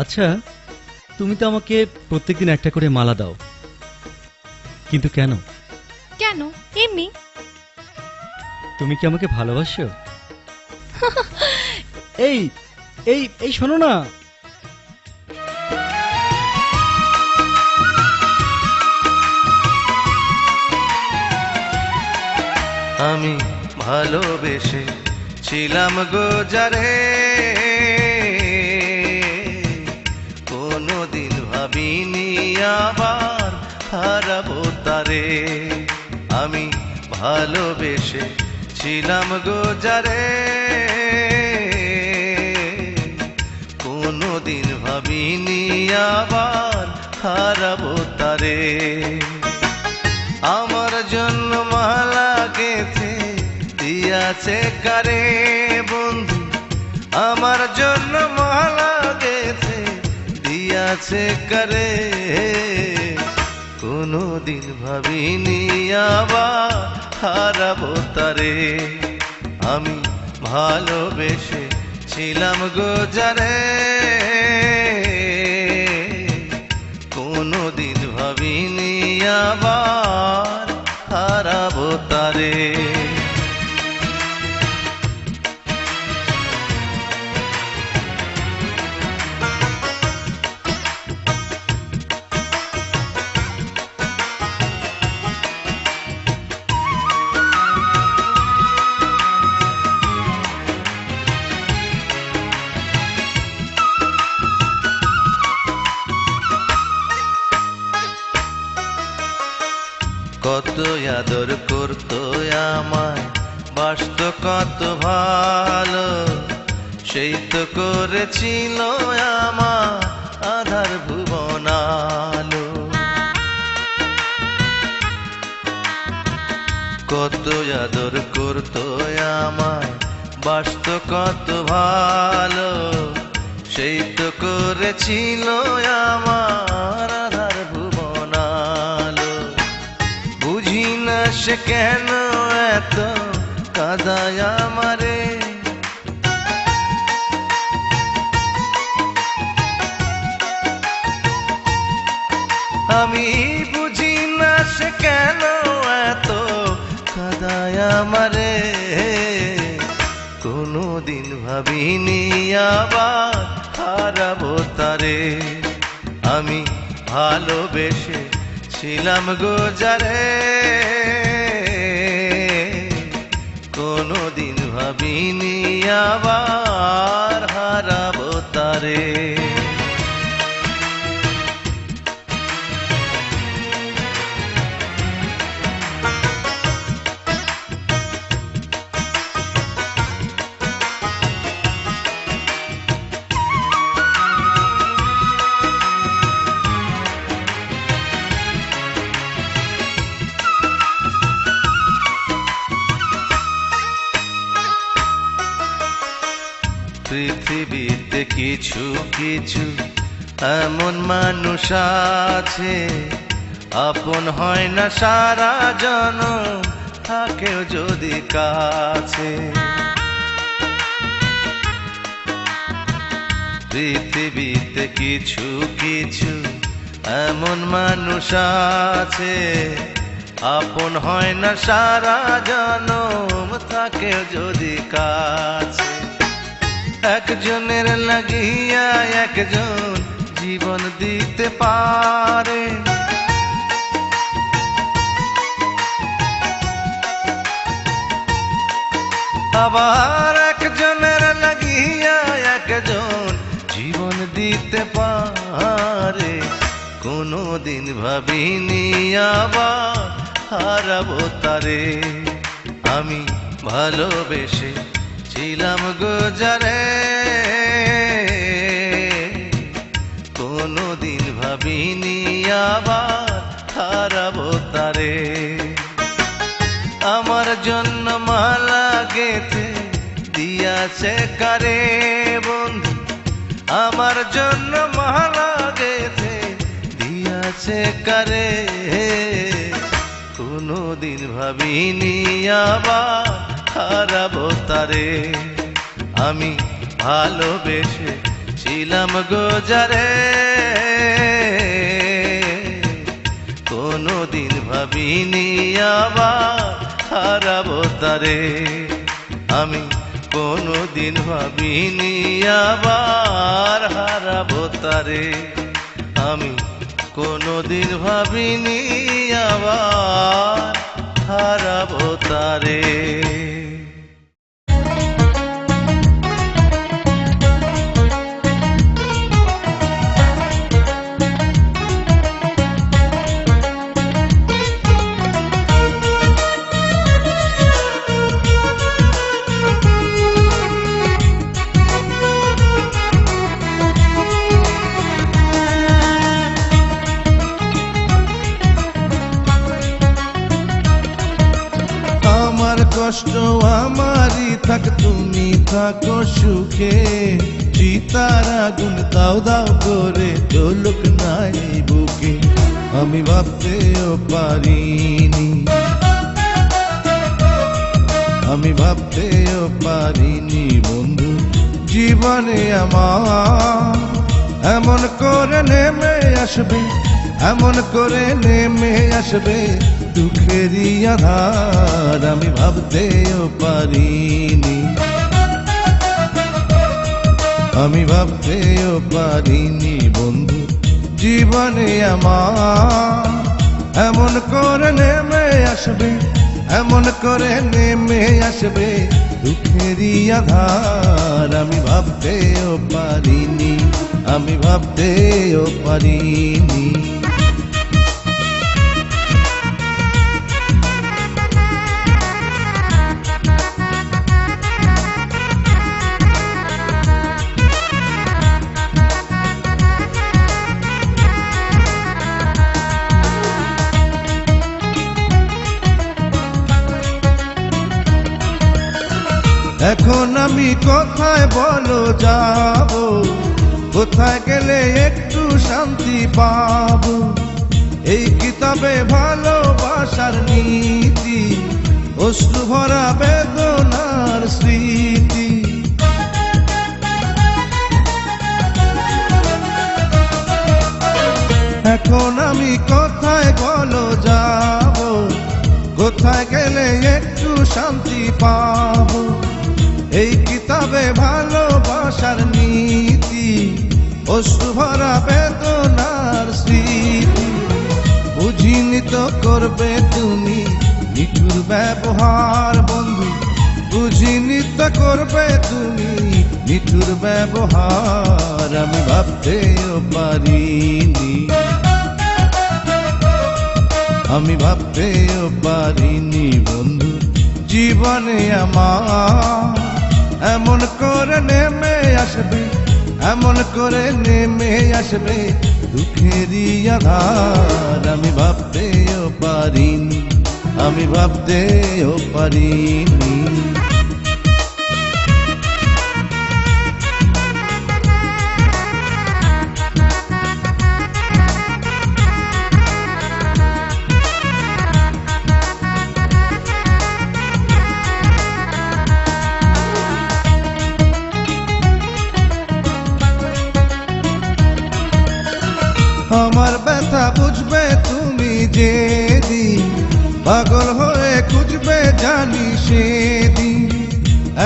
আচ্ছা, তুমি তো আমাকে প্রত্যেকদিন একটা করে মালা দাও, কিন্তু কেন? কেন? এমনি। তুমি কি আমাকে ভালোবাসো? এই এই এই শোনো না। আমি ভালোবেসে ছিলাম গো যারে, কোনোদিন ভাবিনি আবার হারাবো তারে। আমি ভালোবেসে ছিলাম গো যারে, কোনোদিন ভাবিনি আবার হারাবো তারে। আমার জন্য মালা গেঁথে দিয়াছে কারে বন্ধু, আমার জন্য মালা গেঁথে দিয়াছে কারে। কোনোদিন ভাবিনি আবার হারাবো তারে। আমি ভালোবেসে ছিলাম গো যারে, কোনোদিন ভাবিনি আবার হারাবো তারে। কত আদর করতো আমায়, বাসত কত ভালো, সেই তো করেছিল আমার আধার ভুবন আলো। কত আদর করতো আমায়, বাসত কত ভালো, সেই তো করেছিল আমার আধার ভুবন আলো। বুঝি না সে কেন এত কাঁদায় আমারে, আমি বুঝি না সে কেন এত কাঁদায় আমারে। কোনোদিন ভাবিনি আবার হারাবো তারে। আমি ভালোবেসে ছিলাম গো যারে, কোনোদিন ভাবিনি আবার হারাবো তারে। পৃথিবীতে কিছু কিছু এমন মানুষ আছে, আপন হয় না সারা জনম, থাকেও যদি কাছে। পৃথিবীতে কিছু কিছু এমন মানুষ আছে, আপন হয় না সারা জনম, থাকেও যদি কাছে। একজনের লাগিয়া একজন জীবন দিতে পারে, আবার একজনের লাগিয়া একজন জীবন দিতে পারে। কোনোদিন ভাবিনি আবার হারাবো তারে। আমি ভালোবেসে ছিলাম গো যারে, কোনোদিন ভাবিনি আবার হারাবো তারে। আমার জন্য মালা গেঁথে দিয়াছে কারে বন্ধু, আমার জন্য মালা গেঁথে দিয়াছে কারে। কোনোদিন ভাবিনি আবার হারাবো তারে। আমি ভালোবেসে ছিলাম গোজারে কোনদিন ভাবিনি আবার হারাবো তারে আমি কোনদিন ভাবিনি আবার হারাবো তারে আমি কোনদিন ভাবিনি আবার হারাবো তারে আমার কষ্ট আমারই থাক তুমি থাকো সুখে চিতার আগুন দাও দাও করে জ্বলুক নাই বুকে আমি ভাবতেও পারিনি আমি ভাবতেও পারিনি বন্ধু জীবনে আমার এমন করে নেমে আসবে এমন করে নেমে আসবে দুঃখেরই আধার আমি ভাবতেও পারিনি আমি ভাবতেও পারিনি বন্ধু জীবনে আমার এমন করে নেমে আসবে এমন করে নেমে আসবে দুঃখেরই আধার আমি ভাবতেও পারিনি আমি ভাবতেও পারিনি এখন আমি কোথায় বলো যাব কোথায় গেলে একটু শান্তি পাবো এই কিতাবে ভালোবাসার নীতি অশ্রু ভরা বেদনার স্মৃতি এখন আমি কোথায় বলো যাব কোথায় গেলে একটু শান্তি পাবো এই কিতাবে ভালোবাসার নীতি অশ্রু ভরা বেদনার স্মৃতি বুঝিনি তো করবে তুমি নিঠুর ব্যবহার বন্ধু বুঝিনি তো করবে তুমি নিঠুর ব্যবহার আমি ভাবতেও পারিনি আমি ভাবতেও পারিনি বন্ধু জীবনে আমার এমন করে নেমে আসবে এমন করে নেমে আসবে দুঃখেরই আধার আমি ভাবতেও পারিনি আমি ভাবতেও পারিনি আমার ব্যথা বুঝবে তুমি যেদিন পাগল হয়ে খুঁজবে জানি সেদিন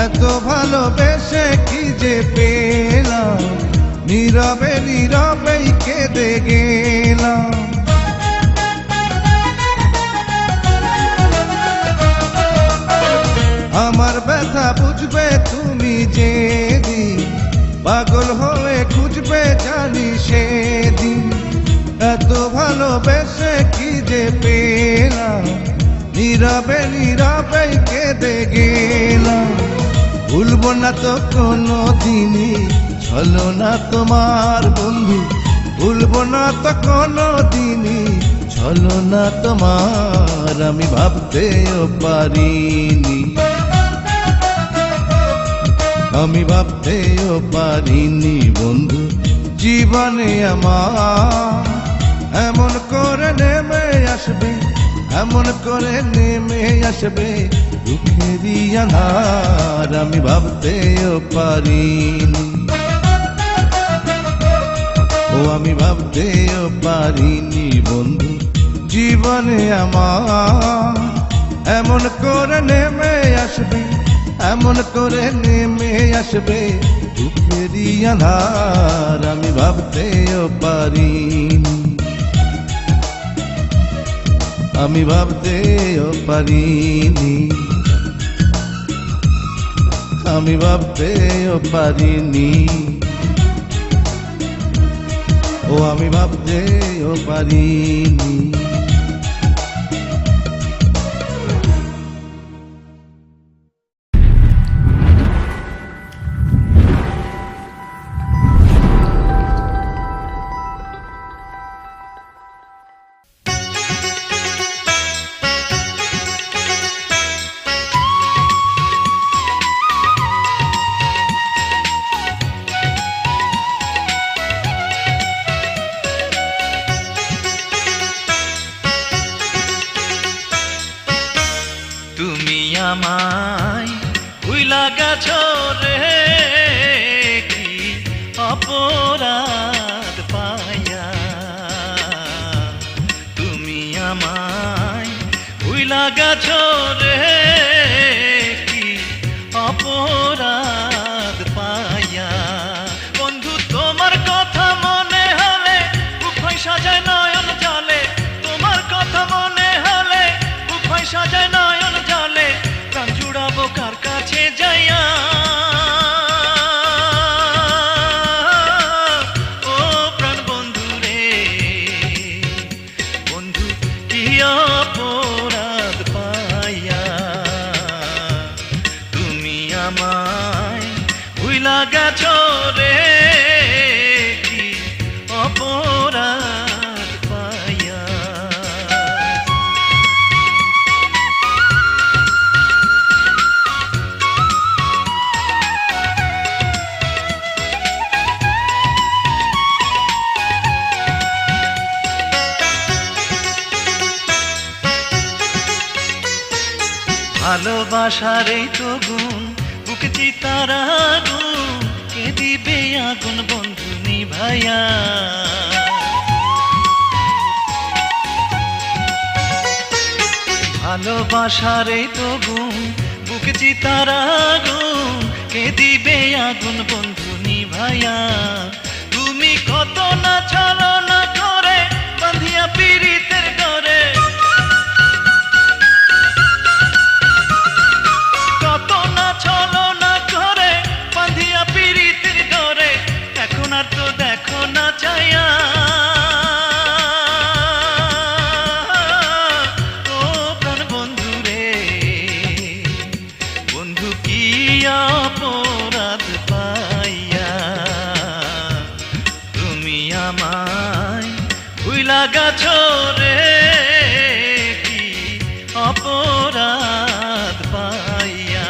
এত ভালোবেসে কি যে পেলাম নীরবে নীরবেই কেঁদে গেলাম আমার ব্যথা বুঝবে তুমি যেদিন পাগল হয়ে খুঁজবে জানি সেদিন এত ভালোবেসে কি যে পেলাম নীরবে নীরবে কেঁদে গেলাম ভুলবো না তো কোনো দিনই ছলো না তোমার বন্ধু ভুলবো না তো কোনো দিনই ছলো না তোমার আমি ভাবতেও পারিনি আমি ভাবতেও পারিনি বন্ধু জীবনে আমার এমন করে নেমে আসবে এমন করে নেমে আসবে দুঃখেরই আধার আমি ভাবতেও পারিনি আমি ভাবতেও পারিনি বন্ধু জীবনে আমার এমন করে নেমে আসবে, এমন করে নেমে আসবে দুঃখেরই আধার। আমি ভাবতেও পারিনি, আমি ভাবতেও পারিনি, আমি ভাবতেও পারিনি, ও আমি ভাবতেও পারিনি। তুমি আমায় ভুইলা গেছো রে, কি অপরাধ পাইয়া। তুমি আমায় ভুইলা গেছো রে, কি অপরাধ পাইয়া। বন্ধু তোমার কথা মনে হলে বুক হয় সাজায় নয়ন জলে, তোমার কথা মনে হলে বুক হয় সাজায় নয়ন জলে। প্রাণ জুড়াবো কার কাছে যাইয়া, ও প্রাণ বন্ধু রে। বন্ধু কি অপরাধ পাইয়া তুমি আমায় ভুইলা গেছো রে, কি অপরাধ পাইয়া। ভালোবাসার এই তো গুণ, বুকে চিতার আগুন, কে দিবে আগুন বন্ধু নিভাইয়া। ভালোবাসার এই তো গুণ, বুকে চিতার আগুন, কে দিবে আগুন বন্ধু নিভাইয়া। তুমি কত না ছলনা করে বাঁধিয়া পীড়িতের করে, কত না ছলনা করে বাঁধিয়া পীড়িতের করে। এখন আর তো দেখো না চাইয়া, ও প্রাণ বন্ধু রে। বন্ধু কি অপরাধ পাইয়া তুমি আমায় ভুইলা গেছো রে, কি অপরাধ পাইয়া।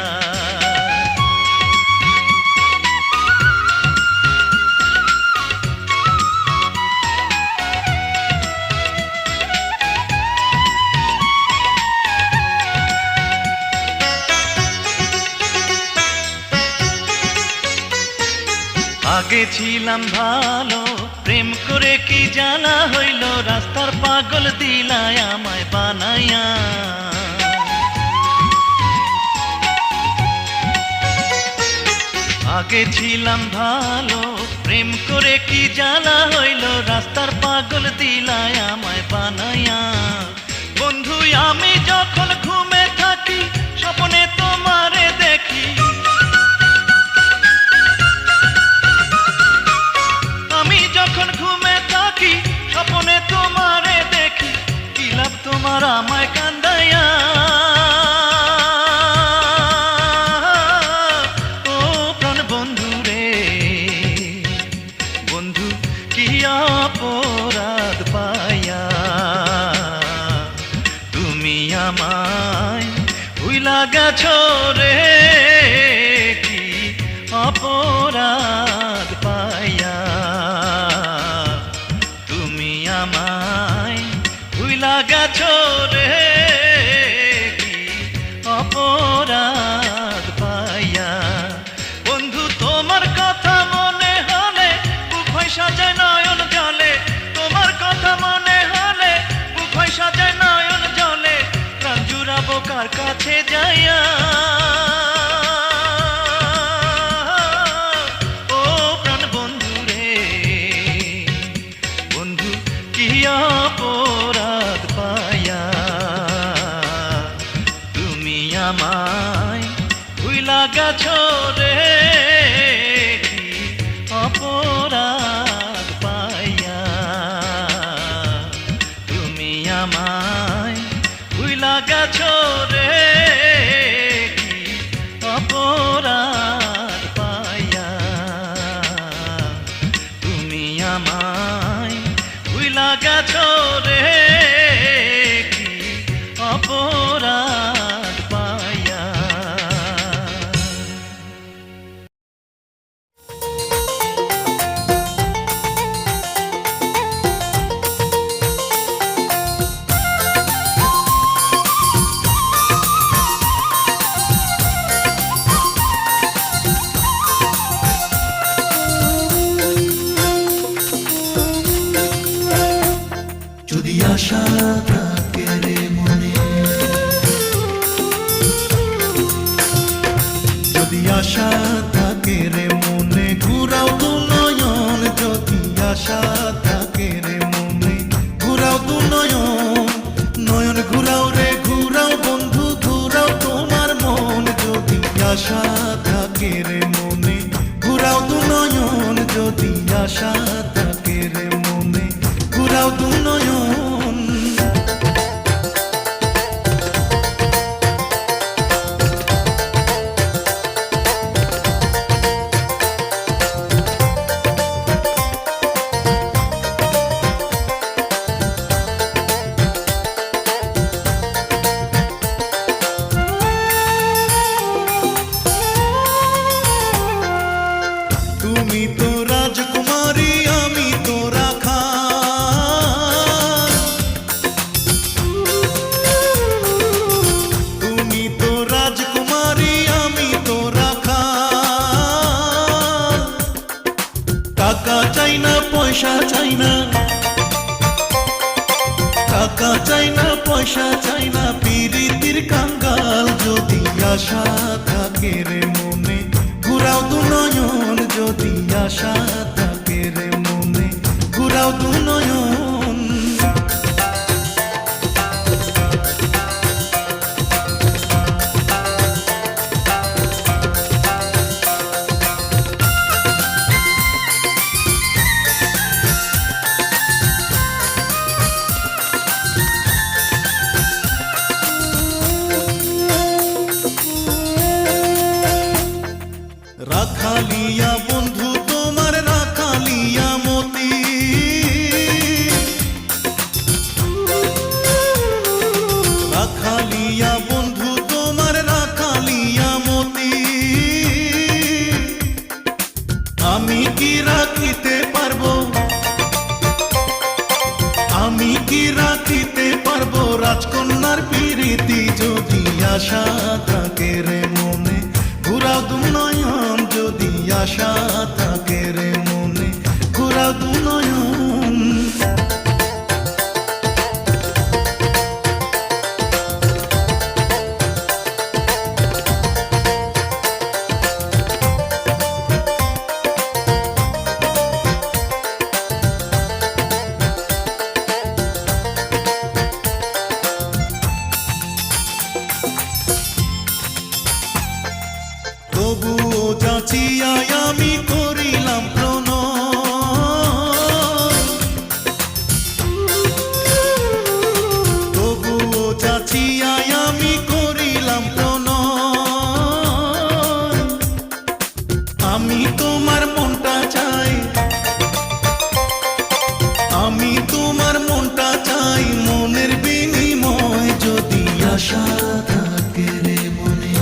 আগে ছিলাম ভালো, প্রেম করে কি জানা হইল, রাস্তার পাগল দিলায় আমায় বানাইয়া। আগে ছিলাম ভালো, প্রেম করে কি জানা হইল, রাস্তার পাগল দিলায় আমায় বানাইয়া। বন্ধু আমি যখন ঘুমে থাকি স্বপ্নে তোমারে দেখি, আমি যখন ঘুমে থাকি স্বপ্নে তোমারে দেখি, কি লাভ তোমার আমায় কান্দাইয়া। ও প্রাণ বন্ধু রে, বন্ধু কি অপরাধ পাইয়া তুমি আমায় ভুইলা গেছো রে, কি অপরাধ পাইয়া তুমি আমায় ভুইলা গেছো রে, কি অপরাধ পাইয়া। বন্ধু তোমার কথা মনে হলে বুক হয় সাজায় নয়ন জলে, কার কাছে যাইয়া ও প্রাণ বন্ধু রে বন্ধু কি অপরাধ পাইয়া তুমি আমায় ভুইলা গেছো রে কি অপরাধ পাইয়া তুমি আমায় ভুইলা গেছো রে কি অপরাধ পাইয়া তুমি আমায় ভুইলা গেছো রে কি অপরাধ পাইয়া যদি আশা থাকে রে মনে, যদি আশা থাকে রে মনে, ঘুরাও দু নয়ন। যদি আশা থাকে রে মনে, ঘুরাও দু নয়ন। নয়ন ঘুরাও রে ঘুরাও বন্ধু, ঘুরাও তোমার মন। যদি আশা থাকে রে মনে, ঘুরাও দু নয়ন। যদি আশা থাকে রে মনে, ঘুরাও দু নয়ন। তুমি তো রাজকুমারী, আমি তো রাখা। তুমি তো রাজকুমারী, আমি তো রাখা। টাকা চাই না পয়সা চাই না, টাকা চাই না পয়সা চাই না, পিরিতির কাঙ্গাল। যদি আশা থাকে রে মনে, ঘুরাও দু নয়ন। যদি আশা থাকে রে মনে, ঘুরাও দু নয়ন। রাখালিয়া বন্ধু তোমার, রাখালিয়া মতি। রাখালিয়া বন্ধু তোমার, রাখালিয়া মতি। আমি কি রাখিতে পারবো, আমি কি রাখিতে পারবো রাজকন্যার প্রীতি। যদি আশা থাকে রে মনে, ঘুরাও দু নয়ন। যদি আশা থাকে রে মনে, ঘুরাও দু নয়ন। তবুও যাচিয়াই আমি করিলাম প্রণয়। তবুও যাচিয়াই আমি করিলাম প্রণয়। আমি তোমার মনটা চাই, আমি তোমার মনটা চাই, মনের বিনিময়। যদি আশা থাকে রে মনে,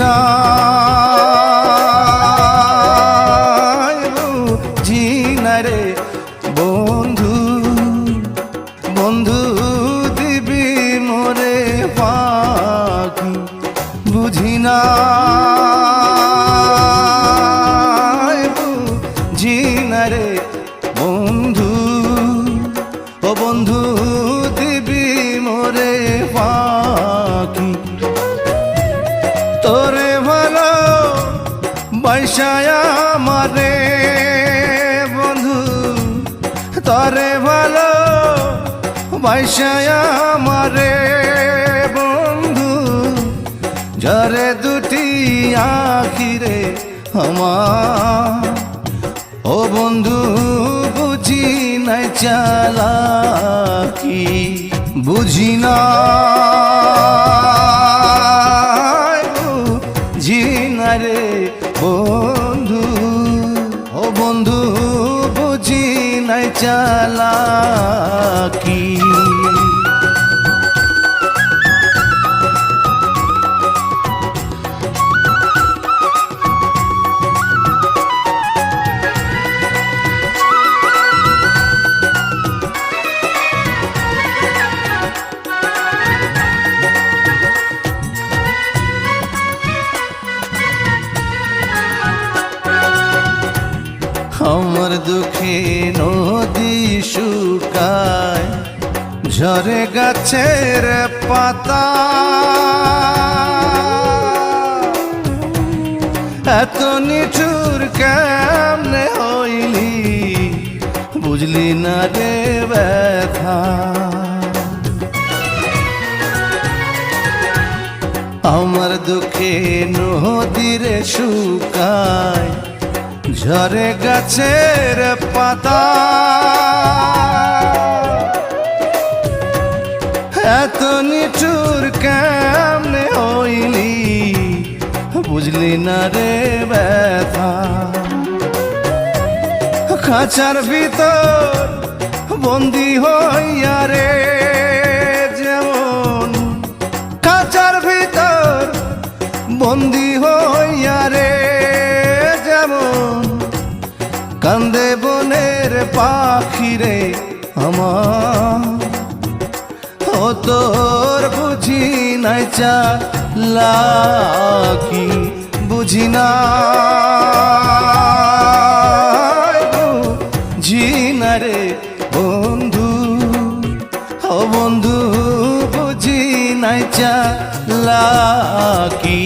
না বুঝি না রে বন্ধু বন্ধু দিবি মোরে পাখি বুঝি না বুঝি না রে বন্ধু ও বন্ধু দিবি মোরে পাখি তোরে ভালো বৈশায়া মারে বন্ধু তোরে ভালো বৈশায়া মারে বন্ধু জরে দুটি আখিরে আমার ও বন্ধু বুঝি নাই চালাকি বুঝি না বুঝি না রে বন্ধু ও বন্ধু বুঝি নাই চালাকি আমার দুঃখে নদী শুকায় ঝরে গাছের পাতা এত নিঠুর কেমনে হইলি বুঝলি না রে ব্যথা আমার দুঃখে নদীরে শুকায় ঝরে গাছের পাতা এত নিঠুর কেমনে হইলি বুঝলি না রে ব্যথা খাঁচার ভিতর বন্দি হইয়া রে যেমন খাঁচার ভিতর বন্দি হইয়া রে যেমন কান্দে বনের পাখিরে আমার ও তোর বুঝি নাই চালাকি বুঝি না বুঝি না রে বন্ধু ও বন্ধু বুঝি নাই চালাকি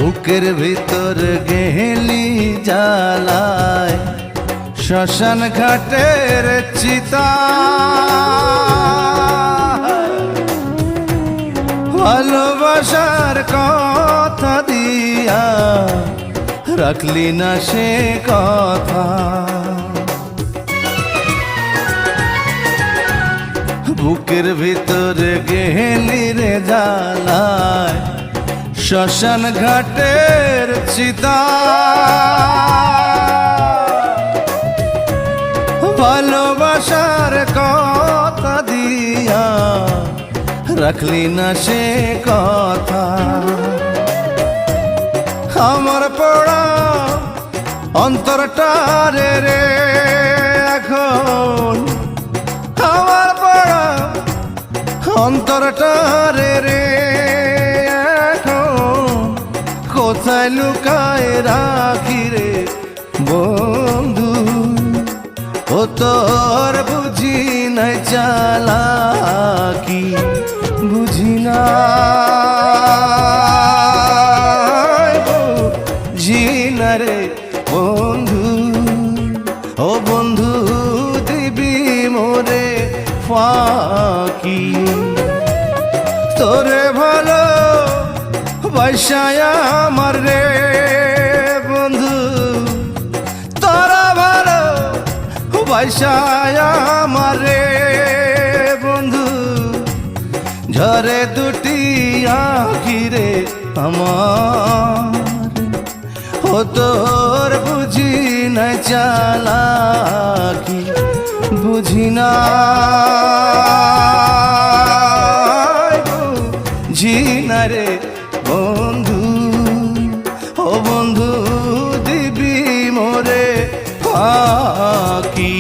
বুকের ভিতর গেলি জ্বালায় শ্মশান ঘাটের চিতা ভালোবাসার কথা দিয়া রাখলি না সে কথা বুকের ভিতর গেলি রে জ্বালায় শ্মশান ঘাটের চিতা ভালোবাসার কথা দিয়া রাখলি না সে কথা আমার পড়া অন্তরটা রে রে এখন আমার পড়া অন্তরটা রে রে কোথায় লুকায় রাখি রে বন্ধু ও তোর বুঝি নাই চালাকি বুঝি না বুঝি না রে বন্ধু ও বন্ধু দিবি মোরে ফাঁকি তোরে ভালো বৈশায়া আমার রে বন্ধু তোরা ভালো ভাষায় আমারে বন্ধু ঝরে দুটি আখিরে আমার ও তোর বুঝি না চালাকি বুঝি না বুঝি না রে বন্ধু ও বন্ধু দিবি মোরে ফাঁকি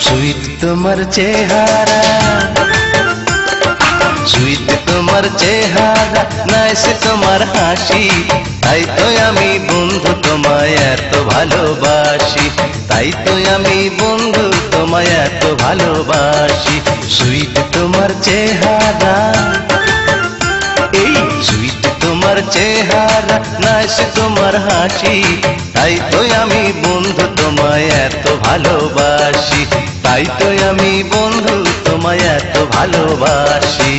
সুইট তোমার চেহারা সুইট তোমার চেহারা নাইস তোমার হাসি তাই তো আমি বন্ধু তোমায় এত ভালোবাসি তাই তো আমি বন্ধু তোমায় এত ভালোবাসি সুইট তোমার চেহারা এই সুইট তোমার চেহারা নাইস তোমার হাসি তাই তো আমি বন্ধু তোমায় এত ভালোবাসি তাই তো আমি বন্ধু তোমায় এত ভালোবাসি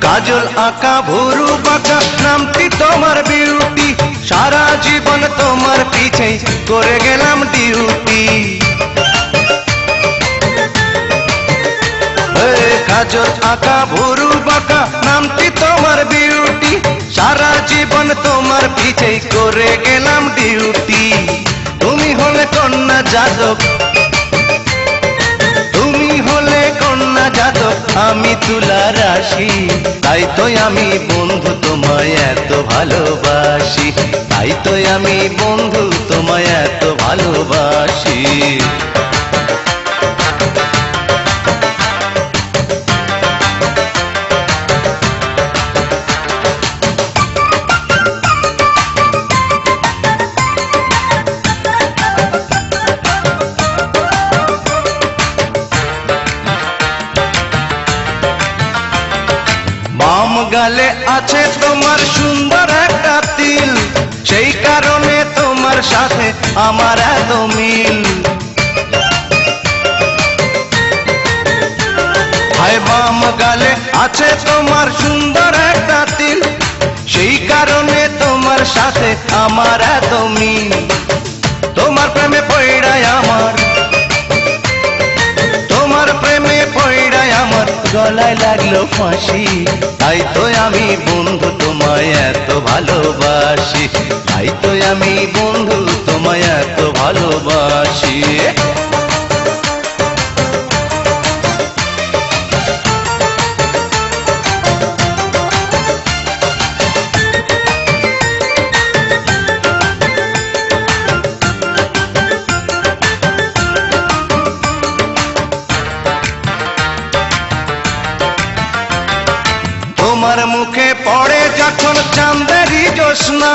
কাজল আঁকা ভুরু বাঁকা নামটি তোমার বিউটি সারা জীবন তোমার পিছে করে গেলাম ডিউটি কাজল আঁকা ভুরু বাঁকা নামটি তোমার বিউটি সারা জীবন তোমার পিছে করে গেলাম ডিউটি তুমি হলে কন্যা যাদব তুমি হলে কন্যা যাদব আমি তুলা রাশি তাই তো আমি বন্ধু তোমায় এত ভালোবাসি তাই তো আমি বন্ধু তোমায় এত ভালোবাসি বাম গালে আছে তোমার সুন্দর একটা তিল সেই কারণে তোমার সাথে আমার এত মিল হায় বাম গালে আছে তোমার সুন্দর একটা তিল সেই কারণে তোমার সাথে আমার এত মিল তোমার প্রেমে পড়ায় আমার তোমার প্রেমে পড়ায় আমার গলায় লাগলো ফাঁসি তাই তো আমি বন্ধু তোমায় এত ভালোবাসি তাই তো আমি বন্ধু তোমায় এত ভালোবাসি তোমার মুখে পড়ে যখন চাঁদেরই জ্যোৎস্না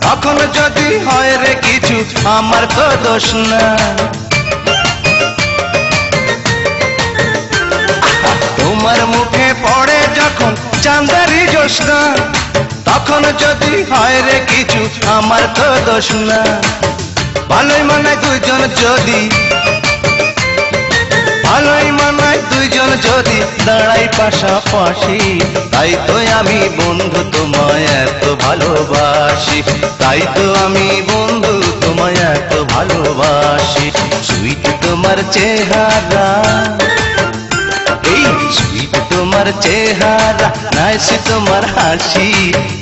তখন যদি হয় রে কিছু আমার তো দোষ না তোমার মুখে পড়ে যখন চাঁদেরই জ্যোৎস্না তখন যদি হয় রে কিছু আমার তো দোষ না ভালোই মানে দুজন যদি ভালোই মানায় দুইজন যদি দাঁড়াই পাশাপাশি তাই তো আমি বন্ধু তোমায় এত ভালোবাসি তাই তো আমি বন্ধু তোমায় এত ভালোবাসি সুইট তোমার চেহারা এই সুইট তোমার চেহারা নাইস তোমার হাসি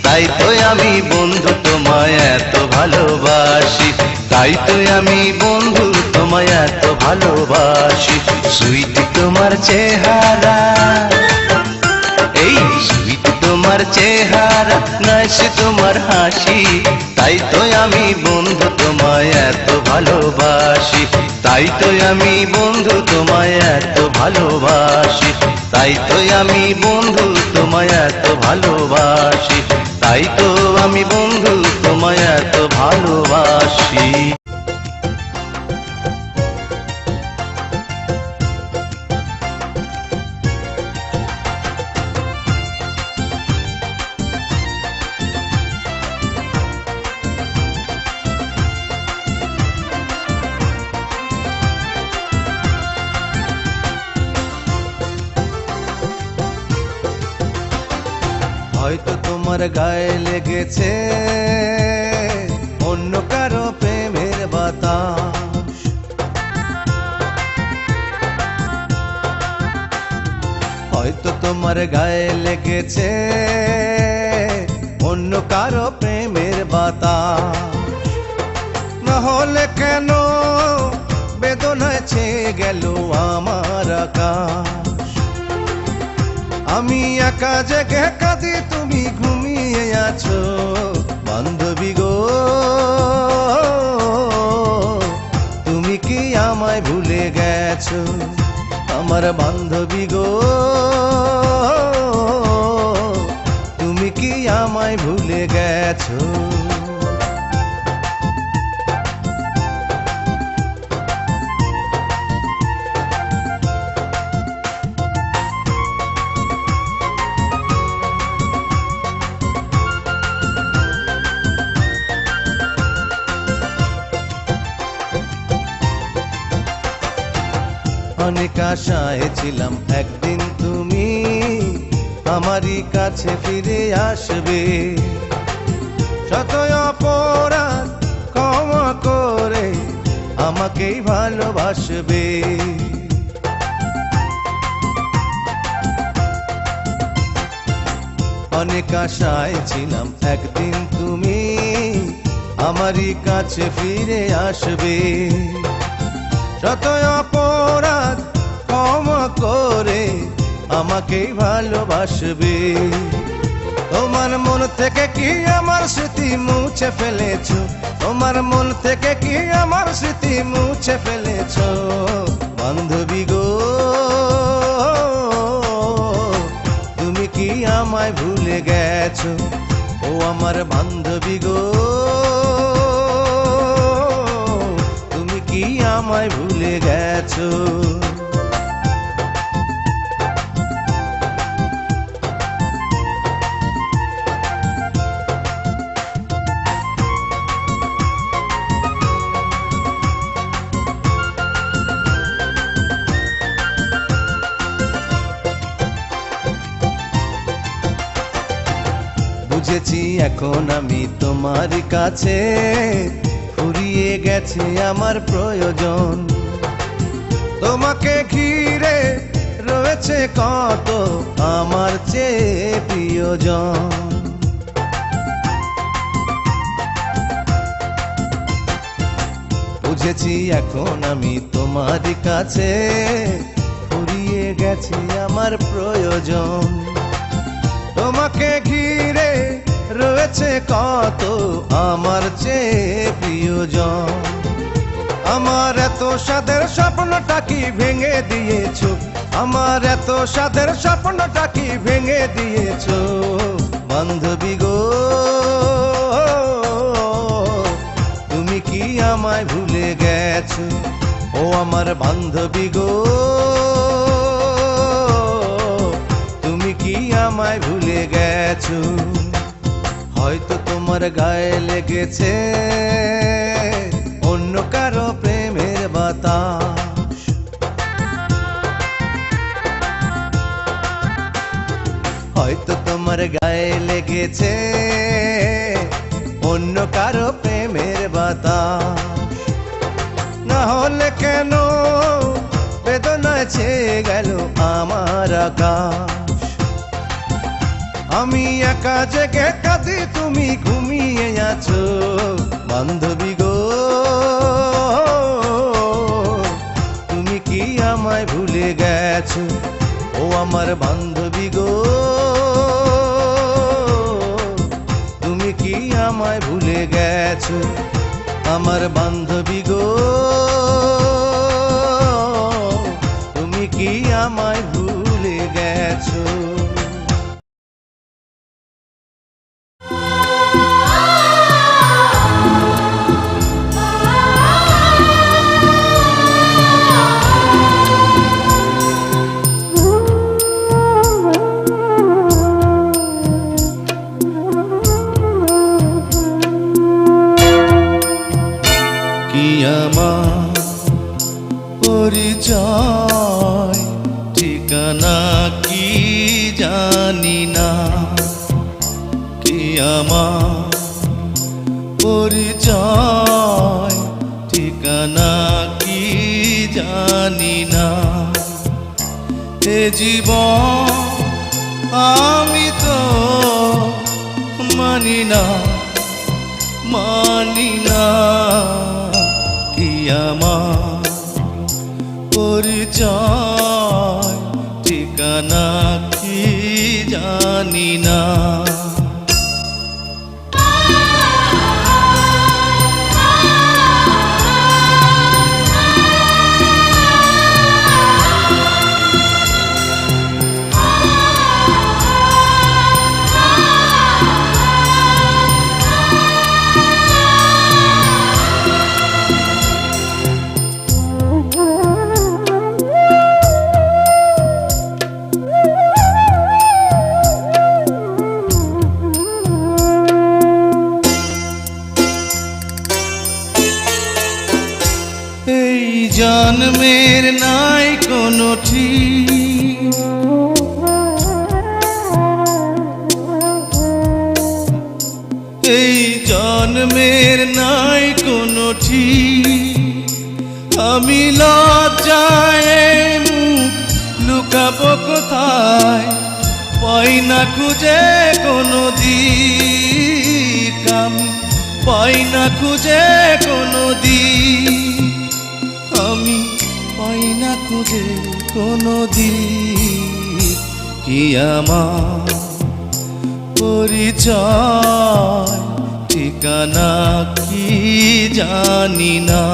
তাই তো আমি বন্ধু তোমায় এত ভালোবাসি তাই তো আমি বন্ধু তোমায় এত ভালোবাসি সুইট তোমার চেহারা এই সুইট তোমার তোমার চেহারা নয় সে তোমার হাসি, তাই তো আমি বন্ধু তোমায় এত ভালোবাসি, তাই তো আমি বন্ধু তোমায় এত ভালোবাসি, তাই তো আমি বন্ধু তোমায় এত ভালোবাসি, তাই তো আমি বন্ধু তোমায় এত ভালোবাসি। হয়তো তোমার গায়ে লেগেছে অন্য কারো প্রেমের বাতাস, হয়তো তোমার গায়ে লেগেছে অন্য কারো প্রেমের বাতাস, না হলে কেন বেদনায় ছেয়ে গেল আমার আকাশ। আমি একা জেগে কাঁদি তুমি ঘুমিয়ে আছো বান্ধবী গো, তুমি কি আমায় ভুলে গেছো আমার বান্ধবী গো, তুমি কি আমায় ভুলে গেছো। অনেক আশায় ছিলাম একদিন তুমি আমারই কাছে ফিরে আসবে, শত অপরাধ ক্ষমা করে আমাকেই ভালোবাসবে। অনেক আশায় ছিলাম একদিন তুমি আমারই কাছে ফিরে আসবে, শত অপরাধ ক্ষমা করে আমাকেই ভালোবাসবে। তোমার মন থেকে কি আমার স্মৃতি মুছে ফেলেছো, তোমার মন থেকে কি আমার স্মৃতি মুছে ফেলেছো বান্ধবী গো, তুমি কি আমায় ভুলে গেছো ও আমার বান্ধবী গো, কি আমায় ভুলে গেছো। বুঝেছি এখন আমি তোমার কাছে, ফুরিয়ে গেছে আমার প্রয়োজন, তোমাকে ঘিরে রয়েছে কত আমার চেয়ে প্রিয়জন। বুঝেছি এখন আমি তোমার কাছে, ফুরিয়ে গেছে আমার প্রয়োজন, তোমাকে ঘিরে রয়েছে কত আমার চেয়ে প্রিয়জন। আমার এত সাদের স্বপ্নটা কি ভেঙে দিয়েছো, আমার এত সাদের স্বপ্নটা কি ভেঙে দিয়েছো বান্ধবী গো, তুমি কি আমায় ভুলে গেছো ও আমার বান্ধবী গো, তুমি কি আমায় ভুলে গেছো। হয়তো তোমার গায়ে লেগেছে অন্য কারো প্রেমের বাতাস, হয়তো তোমার গায়ে লেগেছে অন্য কারো প্রেমের বাতাস, না হলে কেন বেদনায় ছেয়ে গেল আমার আকাশ। আমি একা জেগে কাঁদি তুমি ঘুমিয়ে আছো বান্ধবী গো, তুমি কি আমায় ভুলে গেছো ও আমার বান্ধবী গো, গেছো আমার বান্ধবী গো, তুমি কি আমায় ভুলে গেছো? কি আমার পরিচয় ঠিকানা কি জানি না, কি আমার পরিচয় ঠিকানা কি জানি না। এ জীবন আমি তো মানি না, মানি না। কি আমার পরিচয় ঠিকানা কি জানি না। এই জন্মের নাই কোনো ঠিক, এই জন্মের নাই কোনো ঠিক। আমি লজ্জায় মুখ লুকাবো কোথায়, পাই না খুঁজে কোনো দিক, আমি পাই না খুঁজে কোনো দিক, আমি পাই না খুঁজে কোনো দিক। কি আমার পরিচয় ঠিকানা কি জানি না।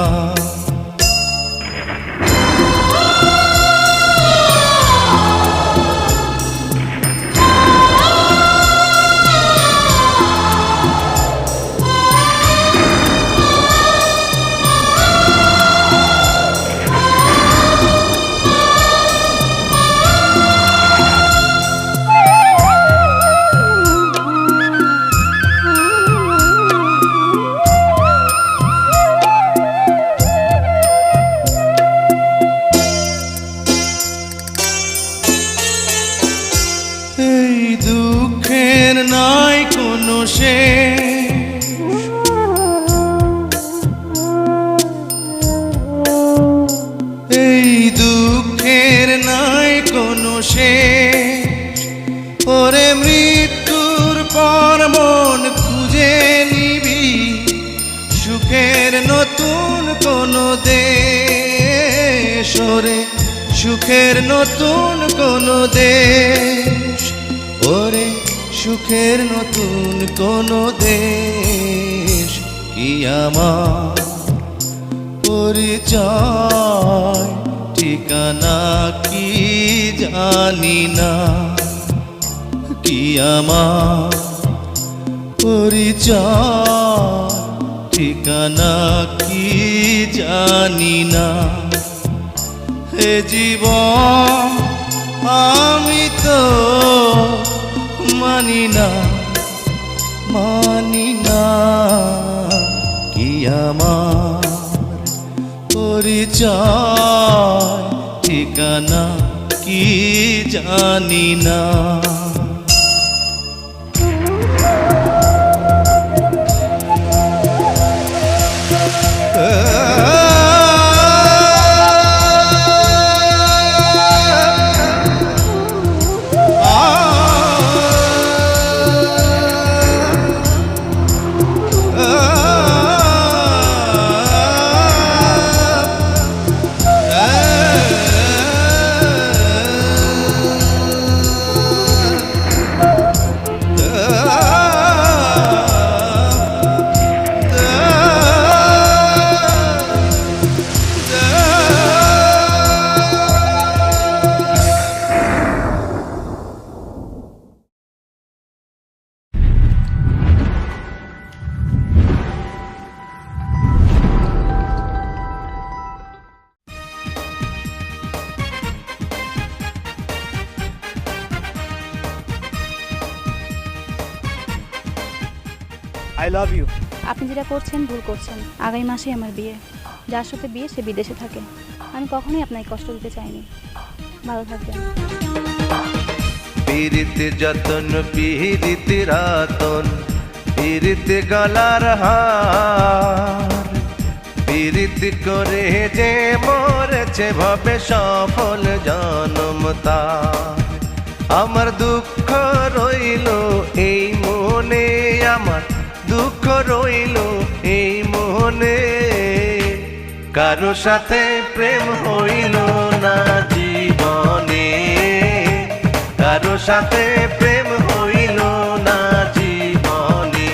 এই দুঃখের নাই কোনো শেষ, এই দুঃখের নাই কোনো শেষ। ওরে মৃত্যুর পর মন খুঁজে নিবি সুখের নতুন কোনো দেশ, ওরে সুখের নতুন কোনো দেশ, ওরে সুখের নতুন কোনো দেশ। কি আমার পরিচয় ঠিকানা কি জানি না, কি আমার পরিচয় ঠিকানা কি জানি না। হে জীবন আমি তো মানি না, মানি না। কি আমার পরিচয় ঠিকানা কি জানি না। I love you. আপনি যেটা করছেন ভুল করছেন। আগামী মাসেই আমার বিয়ে, যার সাথে বিয়ে সে বিদেশে থাকে। আমি কখনোই আপনাকে কষ্ট দিতে চাইনি। ভালো থাকবেন। পীড়িতে যতন পীড়িতে রাতন, পীড়িতে গলার হার, পীড়িত করে যে মরেছে ভাবে সফল জনম তার। আমার দুঃখ রইল এই মনে, আমার দুঃখ রইল এই মনে, কারো সাথে প্রেম হইল না জীবনে, কারো সাথে প্রেম হইল না জীবনে।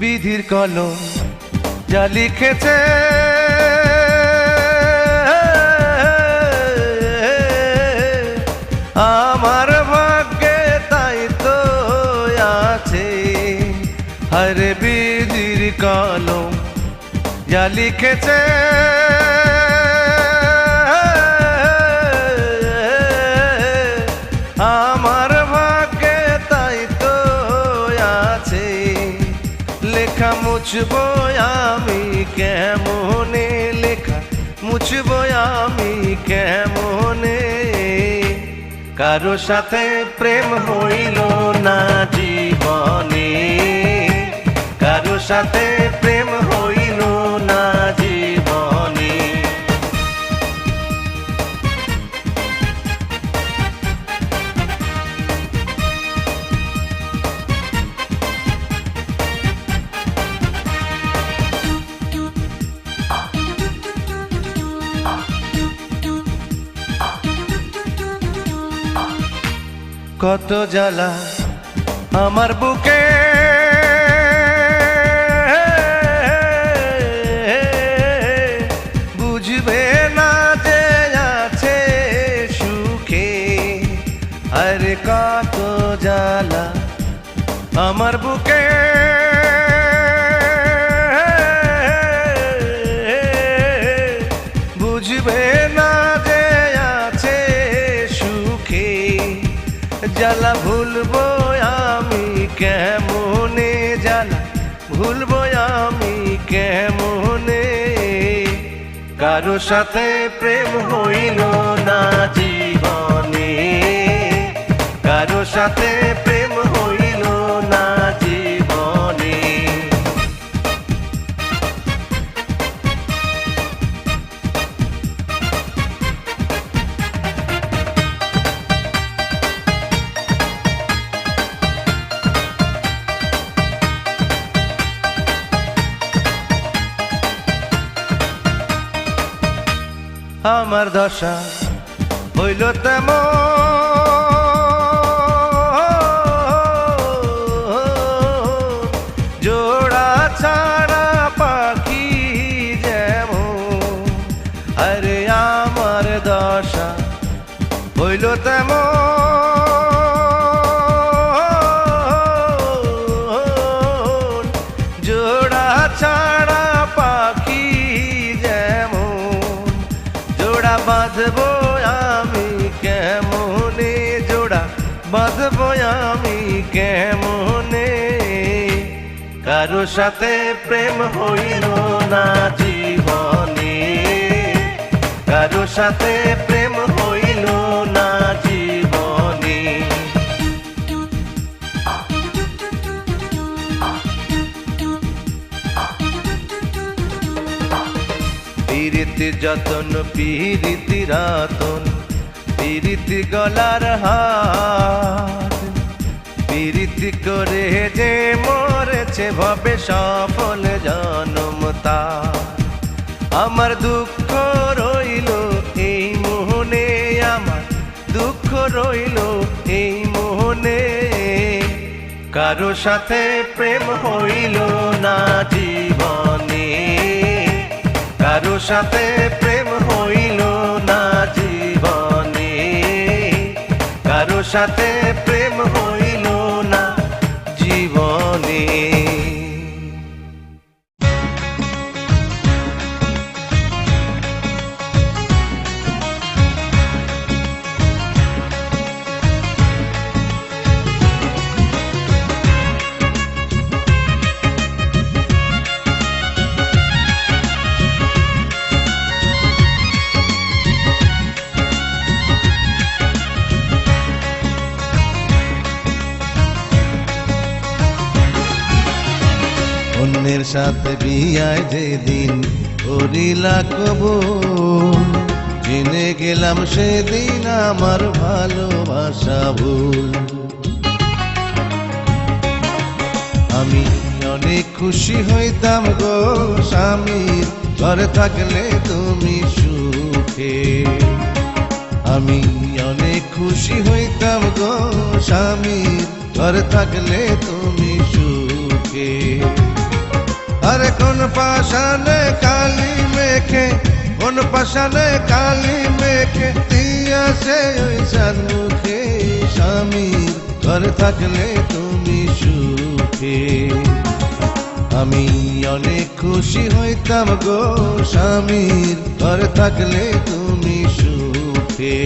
বিধির কলম যা লিখেছে আমার ভাগ্যে তাই তো আছে। হরে বিধির কলম যা লিখেছে আমার ভাগ্যে তাই তো আছে। লেখা মুছবো আমি কেমনে, লেখা মুছবো আমি কেমনে, কারো সাথে প্রেম হইল না জীবনে, কারো সাথে প্রেম হইল না জীবনে। কত জ্বালা আমার বুকে, বুঝবে না যে আছে সুখে। আরে কত জ্বালা আমার বুকে, বুঝবে না যে আছে সুখে। জ্বালা ভুলবো আমি কেমনে, জ্বালা ভুলবো আমি কেমনে, কারো সাথে প্রেম হইল না জীবনে, কারো সাথে প্রেম হইল না জীবনে। আমার দশা হইল তেমন, জোড়া ছাড়া পাখি যেমন। আরে আমার দশা হইল তেমন, জোড়া ছাড়া পাখি যেমন। জোড়া বাঁধবো আমি কেমনে, জোড়া বাঁধবো আমি কেমনে, কারো সাথে প্রেম হইল না জীবনে, কারো সাথে প্রেম হইল না জীবনে। পীড়িতি যতন পীড়িতি রাতন, পীড়িতি গলার হাত, পীড়িতি করে যে মরেছে ভবে সফল জনম তার। আমার দুঃখ রইল এই মোহনে, আমার দুঃখ রইল এই মোহনে, কারো সাথে প্রেম হইল না জীবনে, কারো সাথে প্রেম হইল না জীবনে, কারো সাথে প্রেম হইল না জীবনে। অন্যের সাথে বিয়ায় যেদিন করিলা কবুল, জেনে গেলাম সেদিন আমার ভালোবাসা ভুল। আমি অনেক খুশি হইতাম গো স্বামীর ঘরে থাকলে তুমি সুখে। আমি অনেক খুশি হইতাম গো স্বামীর ঘরে থাকলে তুমি সুখে। আরে কোন পাশানে কালি মেখে, কোন পাশানে কালি মেখে দিয়াছে ওই চাঁদ মুখে। স্বামীর ঘরে থাকলে তুমি সুখে। আমি অনেক খুশি হইতাম গো স্বামীর ঘরে থাকলে তুমি সুখে।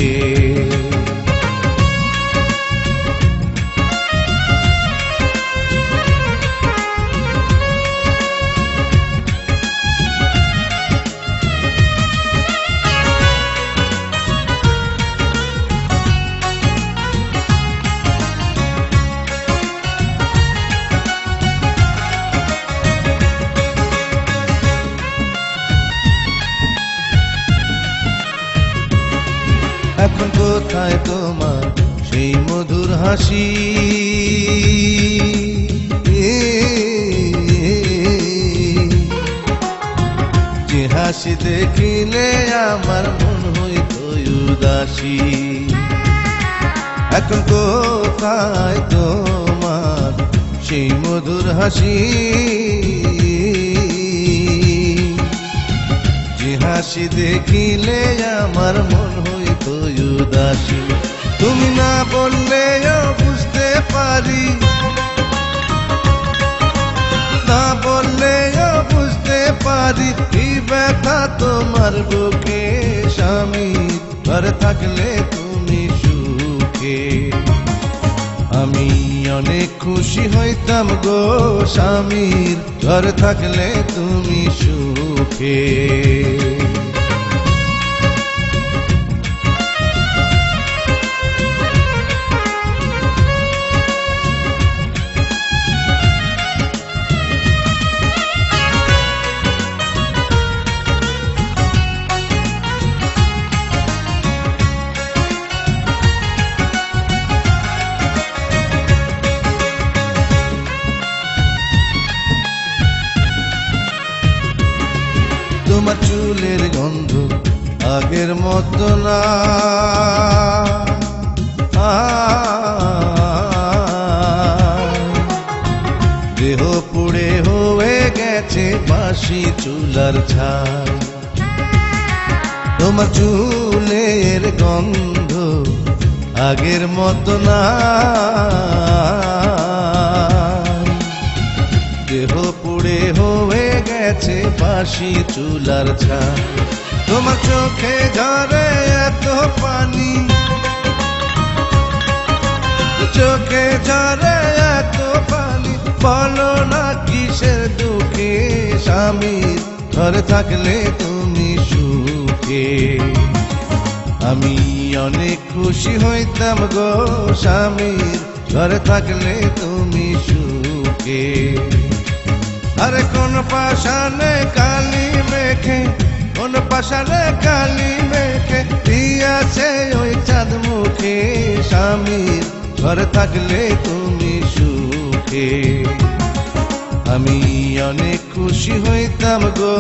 এখন কোথায় তোমার সেই মধুর হাসি, যে হাসি দেখিলে আমার মন হইত উদাসী। এখন কোথায় তোমার সেই মধুর হাসি, যে হাসি দেখিলে আমার মন হইত উদাসী। তুমি না বললেও বুঝতে পারি, না বললেও বুঝতে পারি কি ব্যথা তোমার বুকে। স্বামীর ঘরে থাকলে তুমি সুখে। আমি অনেক খুশি হইতাম গো স্বামীর ঘরে থাকলে তুমি সুখে। তোমার চুলের গন্ধ আগের মতো না, দেহ পুড়ে হয়ে গেছে বাসি চুলার ছাই। তোমার চুলের গন্ধ আগের মতো না, দেহ পুড়ে হয়ে গেছে বাসি চুলার ছাই। তোমার চোখে ঝরে এত পানি, চোখে ঝরে এত পানি, বলো না কিসের দুঃখে। স্বামীর ঘরে থাকলে তুমি সুখে। আমি অনেক খুশি হইতাম গো স্বামীর ঘরে থাকলে তুমি সুখে। আরে কোন পাশানে কালি মেখে, কোন পাশানে কালি মেখে দিয়াছে ওই চাঁদ মুখে। স্বামীর ঘরে থাকলে তুমি সুখে। আমি অনেক খুশি হইতাম গো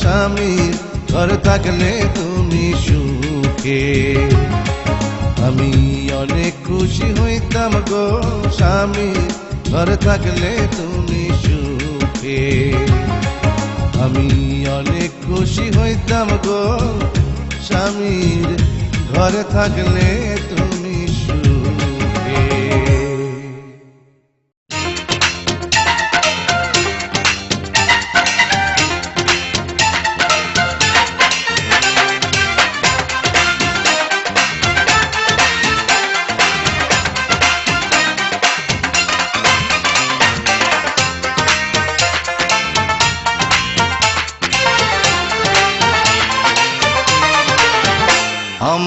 স্বামীর ঘরে থাকলে তুমি সুখে। আমি অনেক খুশি হইতাম গো স্বামীর ঘরে থাকলে তুমি সুখে। আমি অনেক খুশি হইতাম গো স্বামীর ঘরে থাকলে তুমি সুখে।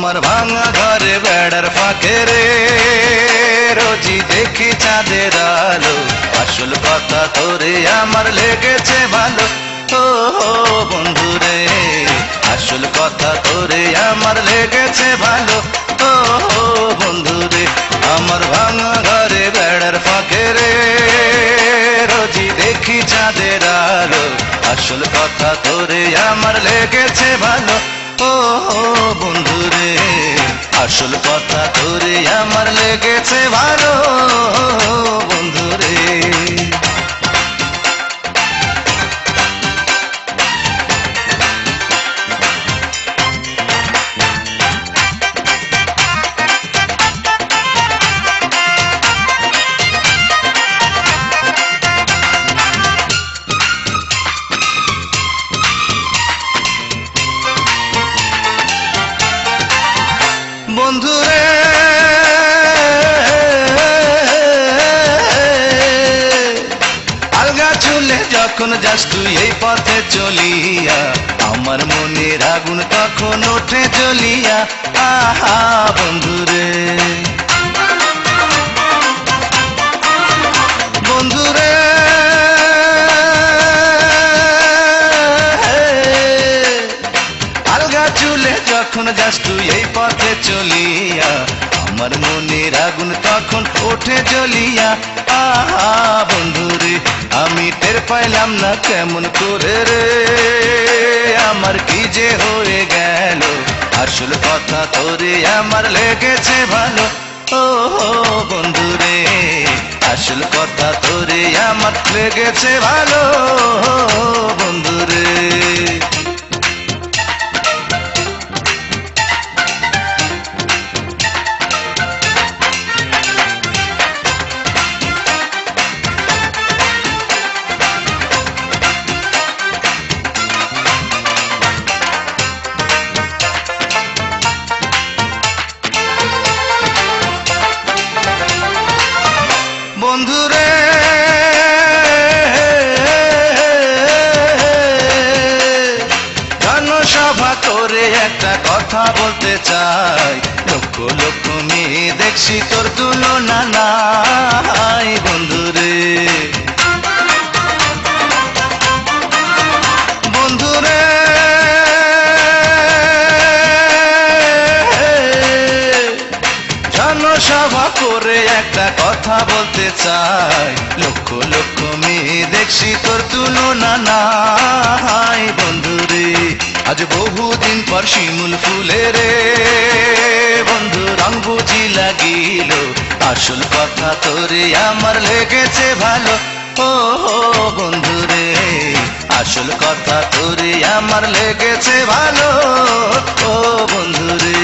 আমার ভাঙা ঘরে বেড়ার ফাঁকে রে রোজি দেখি চাঁদের আলো আসল কথা তোরে আমার লেগেছে ভালো ও বন্ধু রে আসল কথা তোরে আমার লেগেছে ভালো ও বন্ধু রে আমার ভাঙা ঘরে বেড়ার ফাঁকে রে রোজি দেখি চাঁদের আলো আসল কথা তোরে আমার লেগেছে ভালো ও বন্ধু রে আসল কথা তোরে আমার লেগেছে ভালো বন্ধু রে বন্ধুরে আলগা চুলে যখন যাস তুই এই পথে চলিয়া আমার মনের আগুন তখন ওঠে জ্বলিয়া আহা বন্ধুরে বন্ধুরে আলগা চুলে যখন যাস তুই এই পথে চলিয়া আমার মনের আগুন তখন ওঠে জ্বলিয়া আহা বন্ধুরে আমি টের পাইলাম না কেমন করে রে আমার কি যে হয়ে গেল আসল কথা তোরে আমার লেগেছে ভালো ও বন্ধুরে আসল কথা তোরে আমার লেগেছে ভালো বন্ধুরে বন্ধুরে জনসভা করে একটা কথা বলতে চাই লক্ষ লক্ষ মেয়ে দেখছি তোর তুলনা নাই বন্ধুরে বন্ধুরে জনসভা করে একটা কথা বলতে চাই লক্ষ লক্ষ মেয়ে দেখছি তোর তুলনা নাই বন্ধুরে আজ বহুদিন পর শিমুল ফুলে রে বন্ধু রং বুঝি লাগিল আসল কথা তোরে আমার লেগেছে ভালো ও বন্ধুরে আসল কথা তোরে আমার লেগেছে ভালো ও বন্ধুরে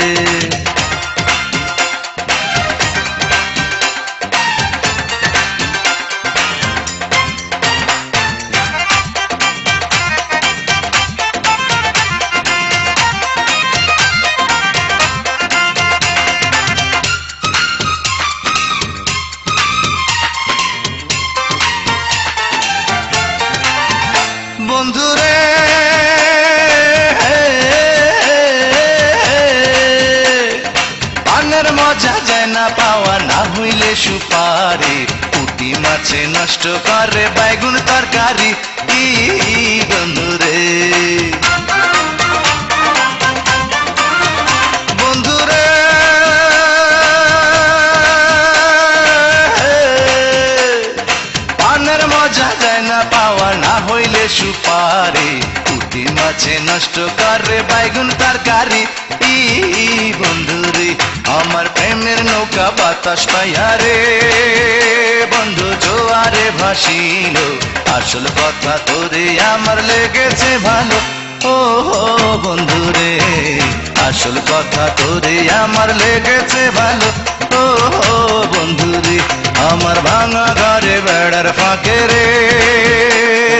বন্ধুরে পানের মজা যায় না পাওয়া না হইলে সুপারি পুঁটি মাছে নষ্ট করে বাইগুন তরকারি বন্ধুরে বন্ধুরে পানের মজা যায় না পাওয়া না হইলে সুপারি পুঁটি মাছে নষ্ট করে বাইগুন তরকারি বন্ধুরে আমার প্রেমের নৌকা বাতাস পাইয়া রে বন্ধু জোয়ারে ভাসিল আসল কথা তোরে আমার লেগেছে ভালো ও বন্ধুরে আসল কথা তোরে আমার লেগেছে ভালো ও বন্ধুরে আমার ভাঙা ঘরে বেড়ার ফাঁকে রে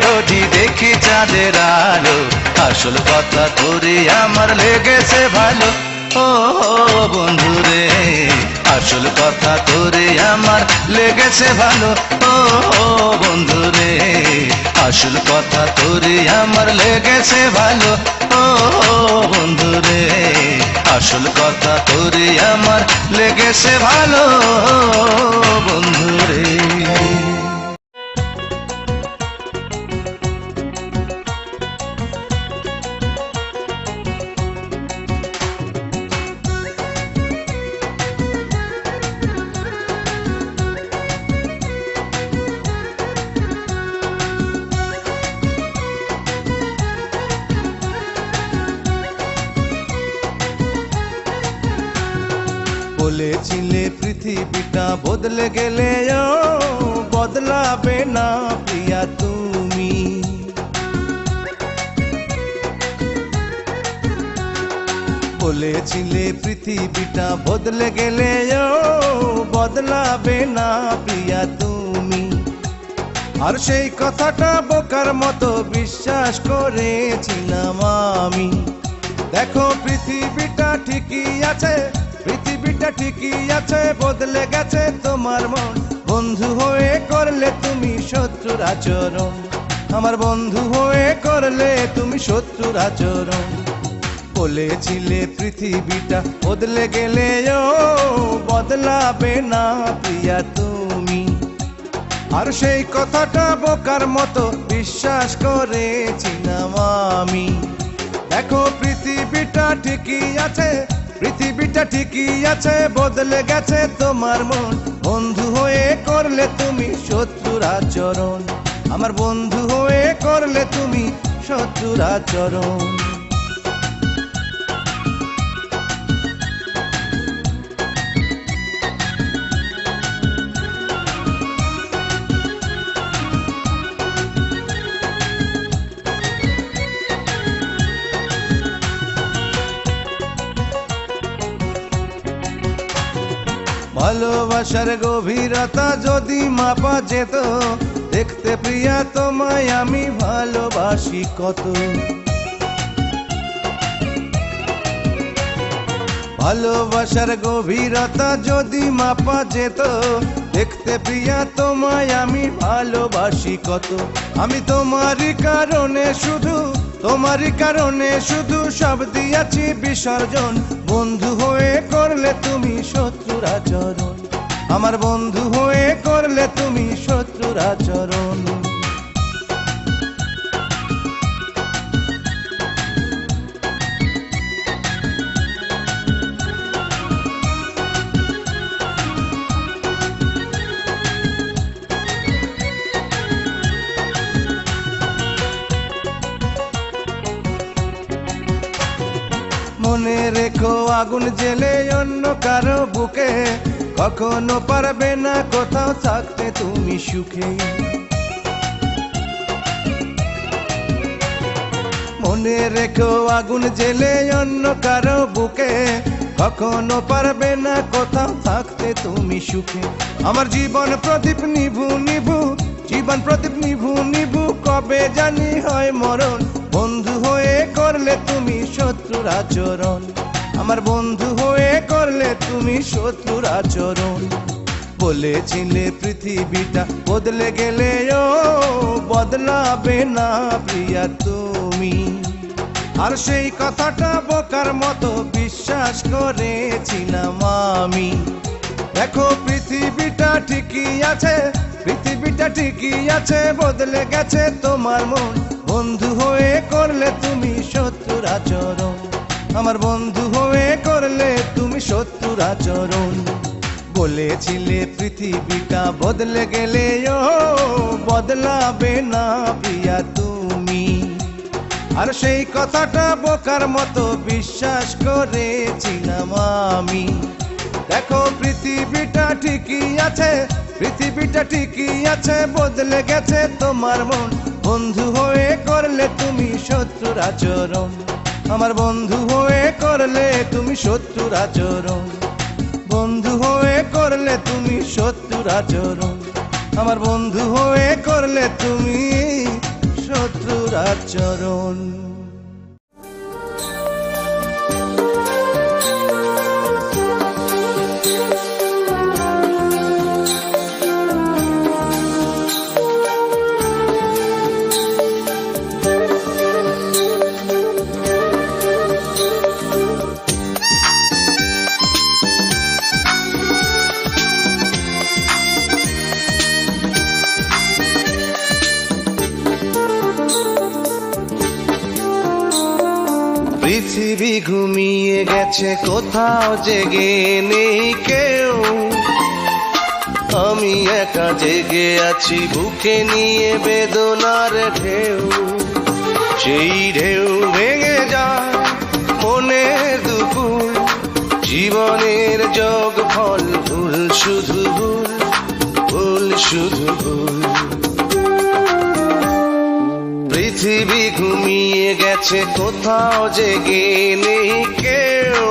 রোজি দেখি চাঁদের আলো আসল কথা তোরে আমার লেগেছে ভালো ও বন্ধুরে আসল কথা তোরে আমার লেগেছে ভালো ও বন্ধুরে আসল আসল কথা তোরে আমার লেগেছে ভালো ও বন্ধু রে, আসল কথা তোরে আমার লেগেছে ভালো বন্ধু রে। বলেছিলে পৃথিবীটা বদলে গেলে বদলাবে না প্রিয়া তুমি, বলেছিলে পৃথিবীটা বদলে গেলে বদলাবে না প্রিয়া তুমি, আর সেই কথাটা বোকার মতো বিশ্বাস করেছিলাম আমি। দেখো পৃথিবীটা ঠিকই আছে, পৃথিবীটা ঠিকই আছে, বদলে গেছে তোমার মন, বন্ধু হয়ে করলে তুমি শত্রুর আচরণ, আমার বন্ধু হয়ে করলে তুমি শত্রুর আচরণ। বলেছিলে পৃথিবীটা বদলে গেলে বদলাবে না প্রিয়া তুমি, আর সেই কথাটা বোকার মতো বিশ্বাস করেছিলাম আমি। দেখো পৃথিবীটা ঠিকই আছে, পৃথিবীটা ঠিকই আছে, বদলে গেছে তোমার মন, বন্ধু হয়ে করলে তুমি শত্রুর আচরণ, আমার বন্ধু হয়ে করলে তুমি শত্রুর আচরণ। ভালোবাসার গভীরতা যদি মাপা যেত, দেখতে প্রিয়া তোমায় আমি ভালোবাসি কত। ভালোবাসার গভীরতা যদি মাপা যেত, দেখতে প্রিয়া তোমায় আমি ভালোবাসি কত। আমি তোমারই কারণে শুধু, তোমারই কারণে শুধু সব দিয়েছি বিসর্জন, বন্ধু হয়ে করলে তুমি শত্রুর আচরণ, আমার বন্ধু হয়ে করলে তুমি শত্রুর আচরণ। মনে রেখো আগুন জেলে অন্য কারো বুকে, কখনো পারবে না কোথাও থাকতে তুমি সুখে। মনে রেখো আগুন জেলে অন্য কারো বুকে, কখনো পারবে না কোথাও থাকতে তুমি সুখে। আমার জীবন প্রদীপ নিভু নিভু, জীবন প্রদীপ নিভু নিভু, কবে জানি হয় মরণ, বন্ধু হয়ে করলে তুমি শত্রুর আচরণ, আমার বন্ধু হয়ে করলে তুমি শত্রুর আচরণ। বলেছিলে পৃথিবীটা বদলে গেলে বদলাবে না প্রিয়া তুমি, আর সেই কথাটা বোকার মতো বিশ্বাস করেছিলাম আমি। দেখো পৃথিবীটা ঠিকই আছে, পৃথিবীটা ঠিকই আছে, বদলে গেছে তোমার মন, বন্ধু হয়ে করলে তুমি শত্রুর আচরণ, আমার বন্ধু হয়ে করলে তুমি শত্রুর আচরণ। বলেছিলে পৃথিবীটা বদলে গেলে বদলাবে না প্রিয়া তুমি, আর সেই কথাটা বোকার মতো বিশ্বাস করেছিলাম আমি। দেখো পৃথিবীটা ঠিকই আছে, পৃথিবীটা ঠিকই আছে, বদলে গেছে তোমার মন, বন্ধু হয়ে করলে তুমি শত্রুর আচরণ, আমার বন্ধু হয়ে করলে তুমি শত্রুর আচরণ, বন্ধু হয়ে করলে তুমি শত্রুর আচরণ, আমার বন্ধু হয়ে করলে তুমি শত্রুর আচরণ। পৃথিবী ঘুমিয়ে গেছে, কোথাও জেগে নেই কেউ। আমি একা জেগে আছি, বুকে নিয়ে বেদনার ঢেউ। সেই ঢেউ ভেঙে যায় মনের দুপুর, জীবনের যোগ ফল ভুল, শুধু ভুল, ভুল শুধু ভুল। পৃথিবী ঘুমিয়ে গেছে, কোথাও জেগে নেই কেউ।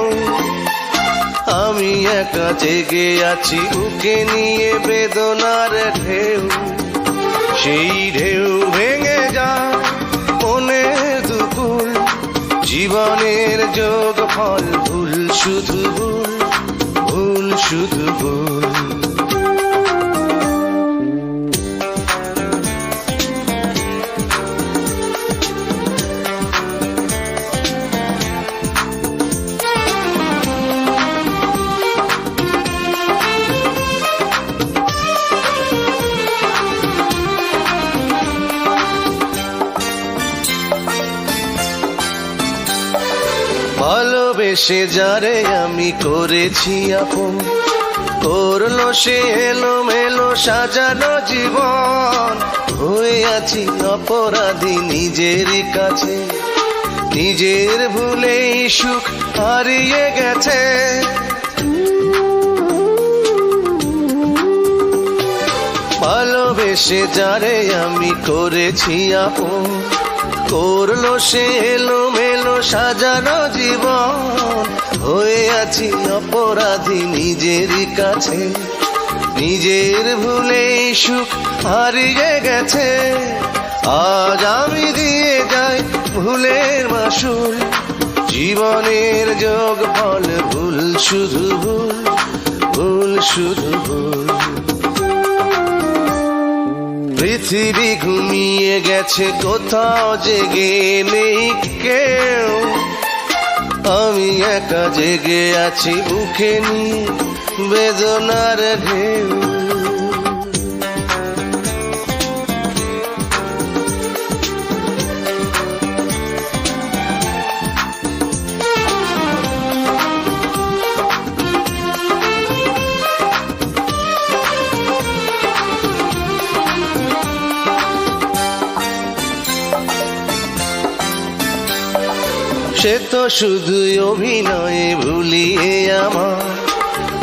আমি একা জেগে আছি, বুকে নিয়ে বেদনার ঢেউ। সেই ঢেউ ভেঙে যায় মনের দুপুর, জীবনের যোগ ফল ভুল, শুধু ভুল, ভুল শুধু ভুল। ভালোবেসে যারে আমি করেছি আপন, করলো সে এলোমেলো সাজানো জীবন। হয়ে আছি অপরাধী নিজেরই কাছে, নিজের ভুলেই সুখ হারিয়ে গেছে। ভালোবেসে যারে আমি করেছি আপন, করলো সে এলোমেলো সাজানো জীবন। হয়ে আছি অপরাধী নিজেরই কাছে, নিজের ভুলেই সুখ হারিয়ে গেছে। আজ আমি দিয়ে যাই ভুলের মাসুল, জীবনের যোগ ফল ভুল, শুধু ভুল, ভুল শুধু ভুল। পৃথিবী ঘুমিয়ে গেছে, কোথাও জেগে নেই কেউ। আমি একা জেগে আছি, বুকে নিয়ে বেদনার ঢেউ। সে তো শুধু অভিনয়ে ভুলিয়ে আমার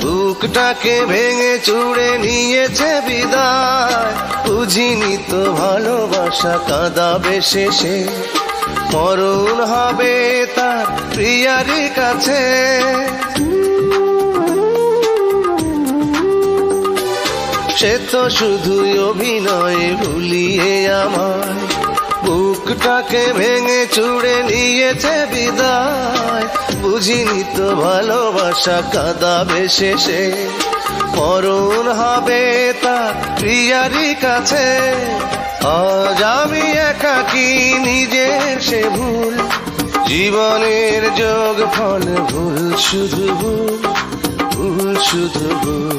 বুকটাকে ভেঙে চুড়ে নিয়েছে বিদায়। বুঝিনি তো ভালোবাসা কাঁদাবে শেষে, মরণ হবে তার প্রিয়ারই কাছে। সে তো শুধু অভিনয়ে ভুলিয়ে আমার বুকটাকে ভেঙে চুড়ে নিয়েছে বিদায়। বুঝিনি তো ভালোবাসা কাঁদাবে শেষে, মরণ হবে তার প্রিয়ারই কাছে। আজ আমি একাকী নিজের সে ভুল, জীবনের যোগ ফল ভুল, শুধু ভুল, ভুল শুধু ভুল।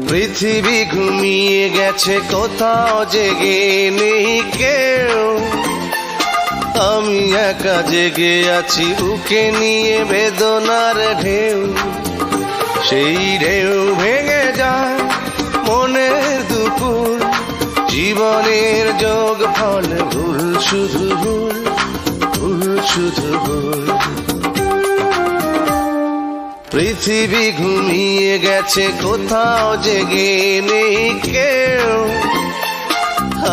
পৃথিবী ঘুমিয়ে গেছে, কোথাও জেগে নেই কেউ। আমি একা জেগে আছি, বুকে নিয়ে বেদনার ঢেউ। সেই ঢেউ ভেঙে যায় মনের দুপুর, জীবনের যোগ ফল ভুল, শুধু ভুল, ভুল শুধু ভুল। পৃথিবী ঘুমিয়ে গেছে, কোথাও জেগে নেই কেউ।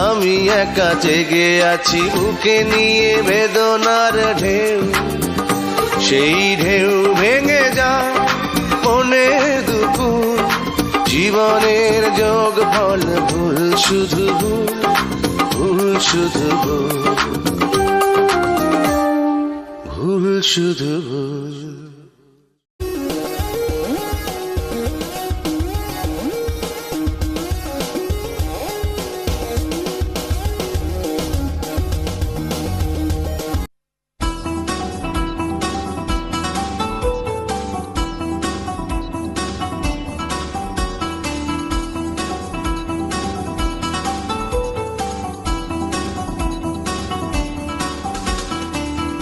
আমি একা জেগে আছি, বুকে নিয়ে বেদনার ঢেউ। সেই ঢেউ ভেঙে যায় মনের দুপুর, জীবনের যোগ ফল ভুল, শুধু ভুল, ভুল শুধু ভুল, ভুল শুধু ভুল।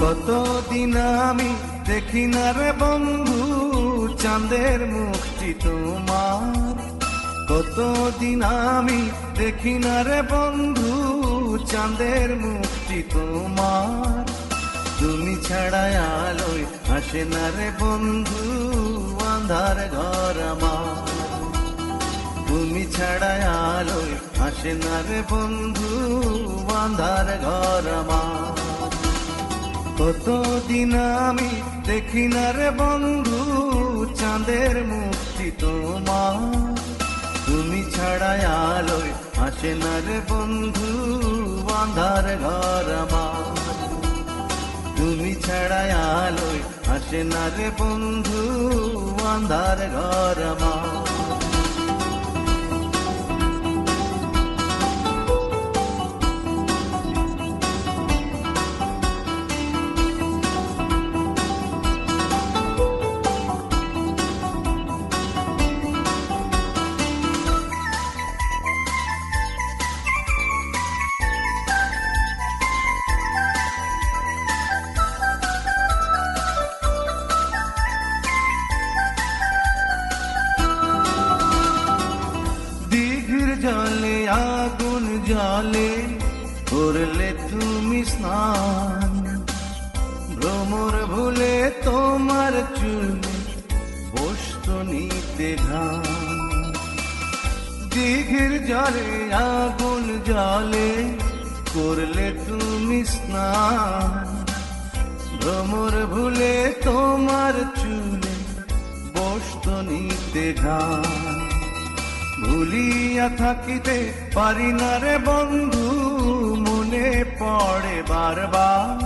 কতদিন আমি দেখি না রে বন্ধু চাঁদের মুখটি তোমার, কতদিন আমি দেখি না রে বন্ধু চাঁদের মুখটি তোমার। তুমি ছাড়াই আলোয় আসে না রে বন্ধু আন্ধার ঘর আমার, তুমি ছাড়াই আলোয় আসে না রে বন্ধু আন্ধার ঘর আমার। কতদিন আমি দেখি না রে বন্ধু চাঁদের মুখটি তোমার, তুমি ছাড়াই আলোয় আসে না রে বন্ধু আন্ধার ঘর আমার, তুমি ছাড়াই আলোয় আসে না রে বন্ধু আন্ধার ঘর আমার। জলে আগুন জলে করলে তুমি স্নান, ভ্রমর ভুলে তোমার চুলে বসত নিতে ঘাম। দিঘির জলে আগুন জলে করলে তুমি স্নান, ভ্রমর ভুলে তোমার চুলে বসত নিতে ঘাম। ভুলিয়া থাকিতে পারি না রে বন্ধু মনে পড়ে বারবার,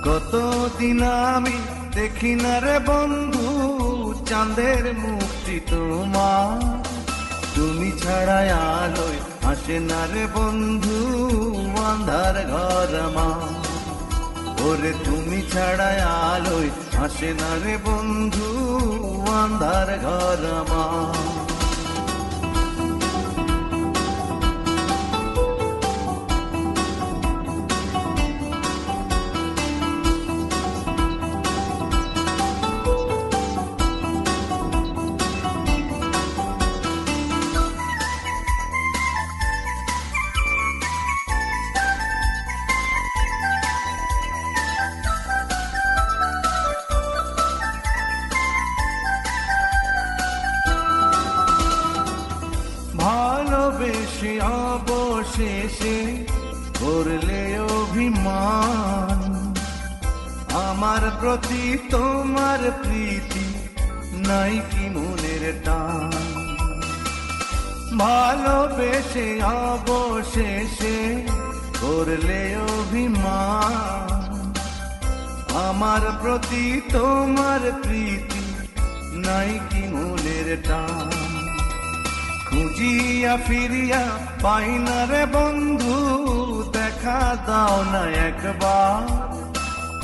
কতদিন আমি দেখি না রে বন্ধু চাঁদের মুখটি তোমার, তুমি ছাড়াই আলোয় আসে না রে বন্ধু আন্ধার ঘর আমার, ওরে তুমি ছাড়াই আলোয় আসে না রে বন্ধু আন্ধার ঘর আমার। ভালোবেসে অবশেষে করলে অভিমান, আমার প্রতি তোমার প্রীতি নাই কি মনের টান। ভালোবেসে অবশেষে করলে অভিমান, আমার প্রতি তোমার প্রীতি নাই কি মনের টান। খুঁজিয়া ফিরিয়া পাই না রে বন্ধু দেখা দাও না একবার,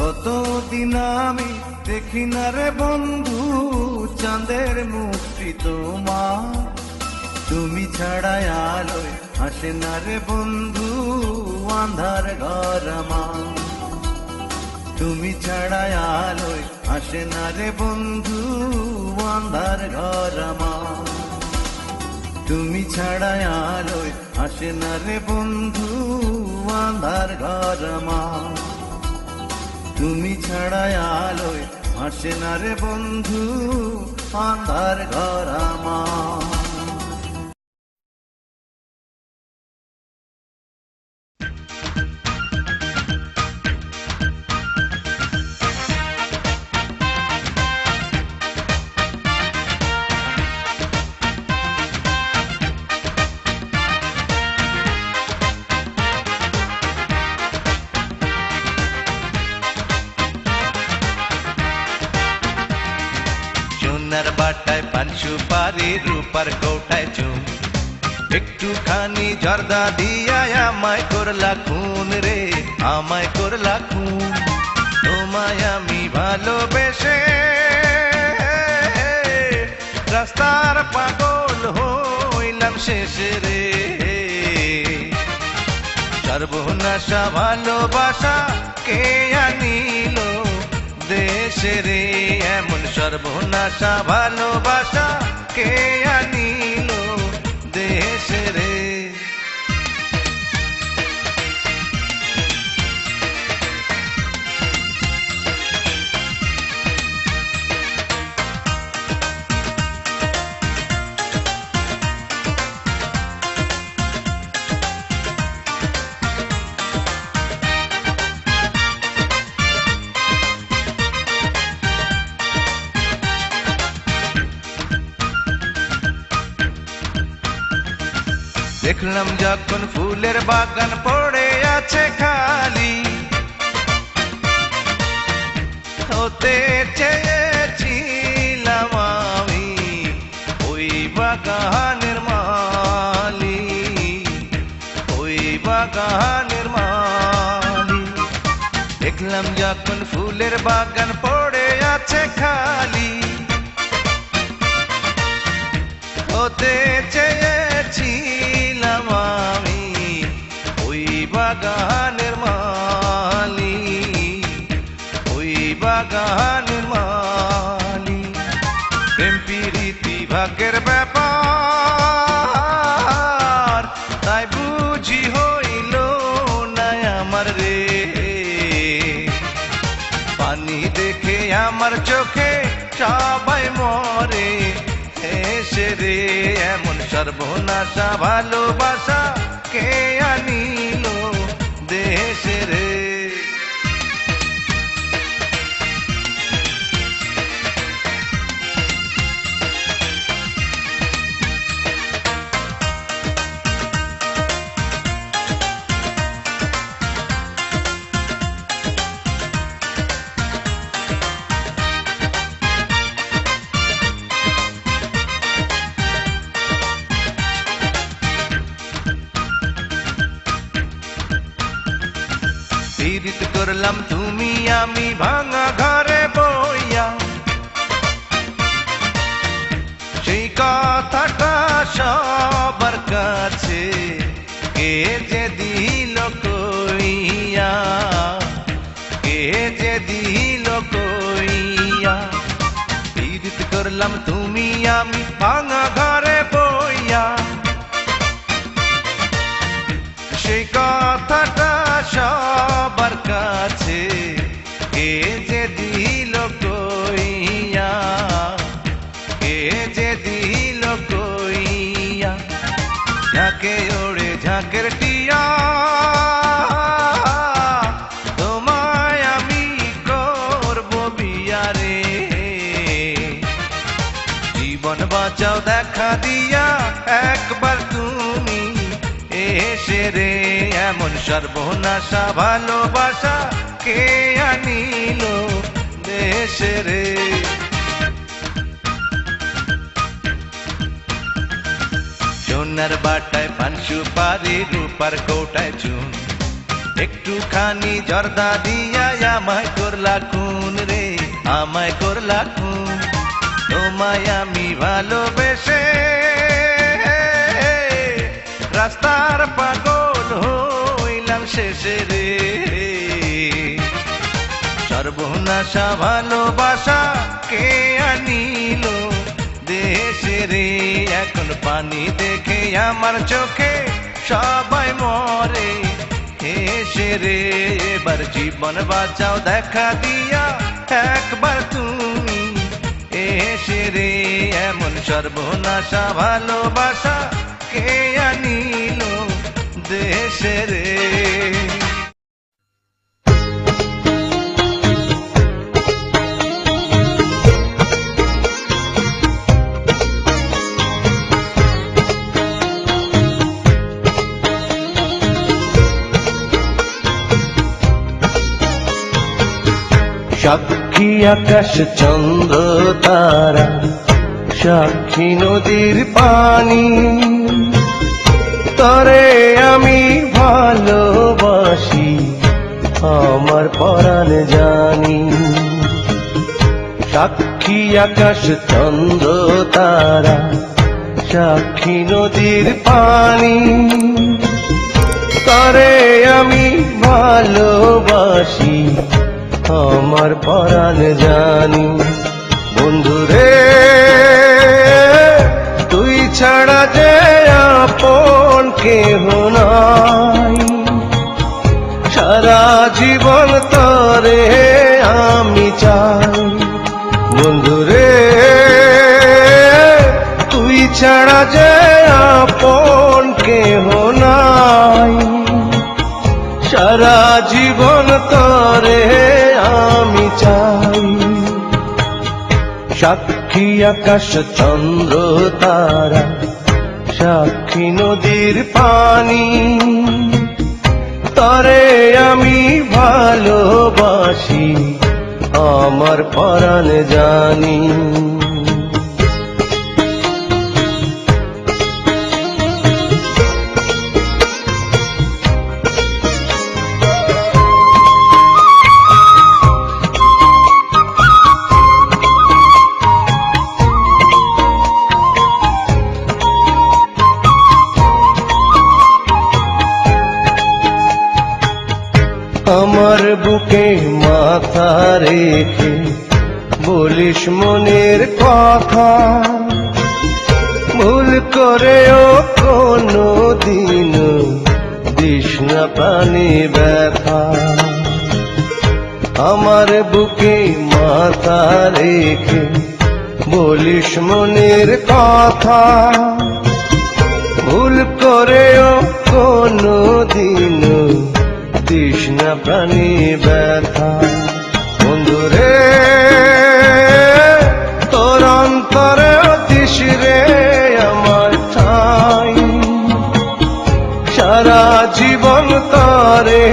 কতদিন আমি দেখি না রে বন্ধু চাঁদের মুখটি তোমার, তুমি ছাড়াই আলোয় আসে না রে বন্ধু আন্ধার ঘর আমার, তুমি ছাড়াই আলোয় আসে না রে বন্ধু আন্ধার ঘর আমার, তুমি ছাড়াই আলোয় আসে না রে বন্ধু আন্ধার ঘর আমার, তুমি ছাড়াই আলোয় আসে না রে বন্ধু আন্ধার ঘর আমার। সোনার বাটায় পান সুপারি রূপার কৌটায় চুম, একটুখানি জর্দা দিয়া আমায় করলা খুন রে আমায় করলা খুন। তোমায় আমি ভালোবেসে রাস্তার পাগল হইলাম শেষ রে, সর্বনাশা ভালোবাসা কে আনিল দেশে রে, এমন সর্বনাশা ভালোবাসা কে আনিল দেশে রে। দেখলাম যখন ফুলের বাগান পড়ে আছে খালি, হতে চেয়েছিলাম আমি ওই বাগানের মালি, ওই বাগানের মালি। দেখলাম যখন ফুলের বাগান পড়ে আছে খালি, হতে চেয়েছিলাম আমি ওই বাগানের মালি, ওই বাগানের মালি। প্রেম প্রীতি ভাগ্যের ব্যাপার, তাই বুঝি হইল না আমার রে। পানি দেখে আমার চোখে সবাই মরে এসে রে, এমন সর্বনাশা ভালোবাসা কে আনিল দেশে রে। পীড়িত করলাম তুমি আমি ভাঙা ঘরে বইয়া, সেই কথাটা সবার কাছে কে যে দিল কইয়া, কে যে দিল কইয়া। পীড়িত করলাম তুমি আমি ভাঙা ঘরে বইয়া, সেই কথাটা সবার কাছে কে যে দিল কইয়া, কে যে দিল কইয়া। ঝাঁকে ওড়ে ঝাঁকের টিয়া, তোমায় আমি করব বিয়া রে। জীবন বাঁচাও দেখা দিয়া একবার তুমি এসে রে, এমন সর্বনাশা ভালোবাসা কে আনিল দেশে রে। সোনার বাটায় পান সুপারি রূপার কৌটায় চুন, একটুখানি জর্দা দিয়া আমায় করলা খুন রে, আমায় করলা খুন। তোমায় আমি ভালোবেসে রাস্তার পাগল হইলাম শেষে রে, সর্বনাশা ভালোবাসা কে আনিল দেশে রে। এখন পানি দেখে আমার চোখে সবাই মরে হেসে রে, এবার জীবন বাঁচাও দেখা দিয়া একবার তুমি এসে রে, এমন সর্বনাশা ভালোবাসা কে আনিল দেশে রে। সাক্ষী আকাশ চন্দ্র তারা, সাক্ষী নদীর পানি, তরে আমি ভালোবাসি আমার পরাণ জানি। সাক্ষী আকাশ চন্দ্র তারা, সাক্ষী নদীর পানি, তরে আমি ভালোবাসি আমার পরাণ জানি বন্ধুরে তুই ছাড়া যে আপন কেহ নাই সারা জীবন তরে আমি চাই বন্ধুরে তুই ছাড়া যে আপন কেহ নাই সারা জীবন তরে আমি চাই সাক্ষী আকাশ চন্দ্র তারা সাক্ষী নদীর পানি তরে আমি ভালোবাসি আমার পরাণ জানি আমার বুকে মাথা রেখে বলিস মনের কথা ভুল করেও কোনো দিন দিস না প্রাণে ব্যথা আমার বুকে মাথা রেখে বলিস মনের কথা ভুল করেও কোনো দিন তৃষ্ণা প্রাণী ব্যথা বন্ধুরে তোর অন্তরে দিস রে আমার ঠাই সারা জীবন তরে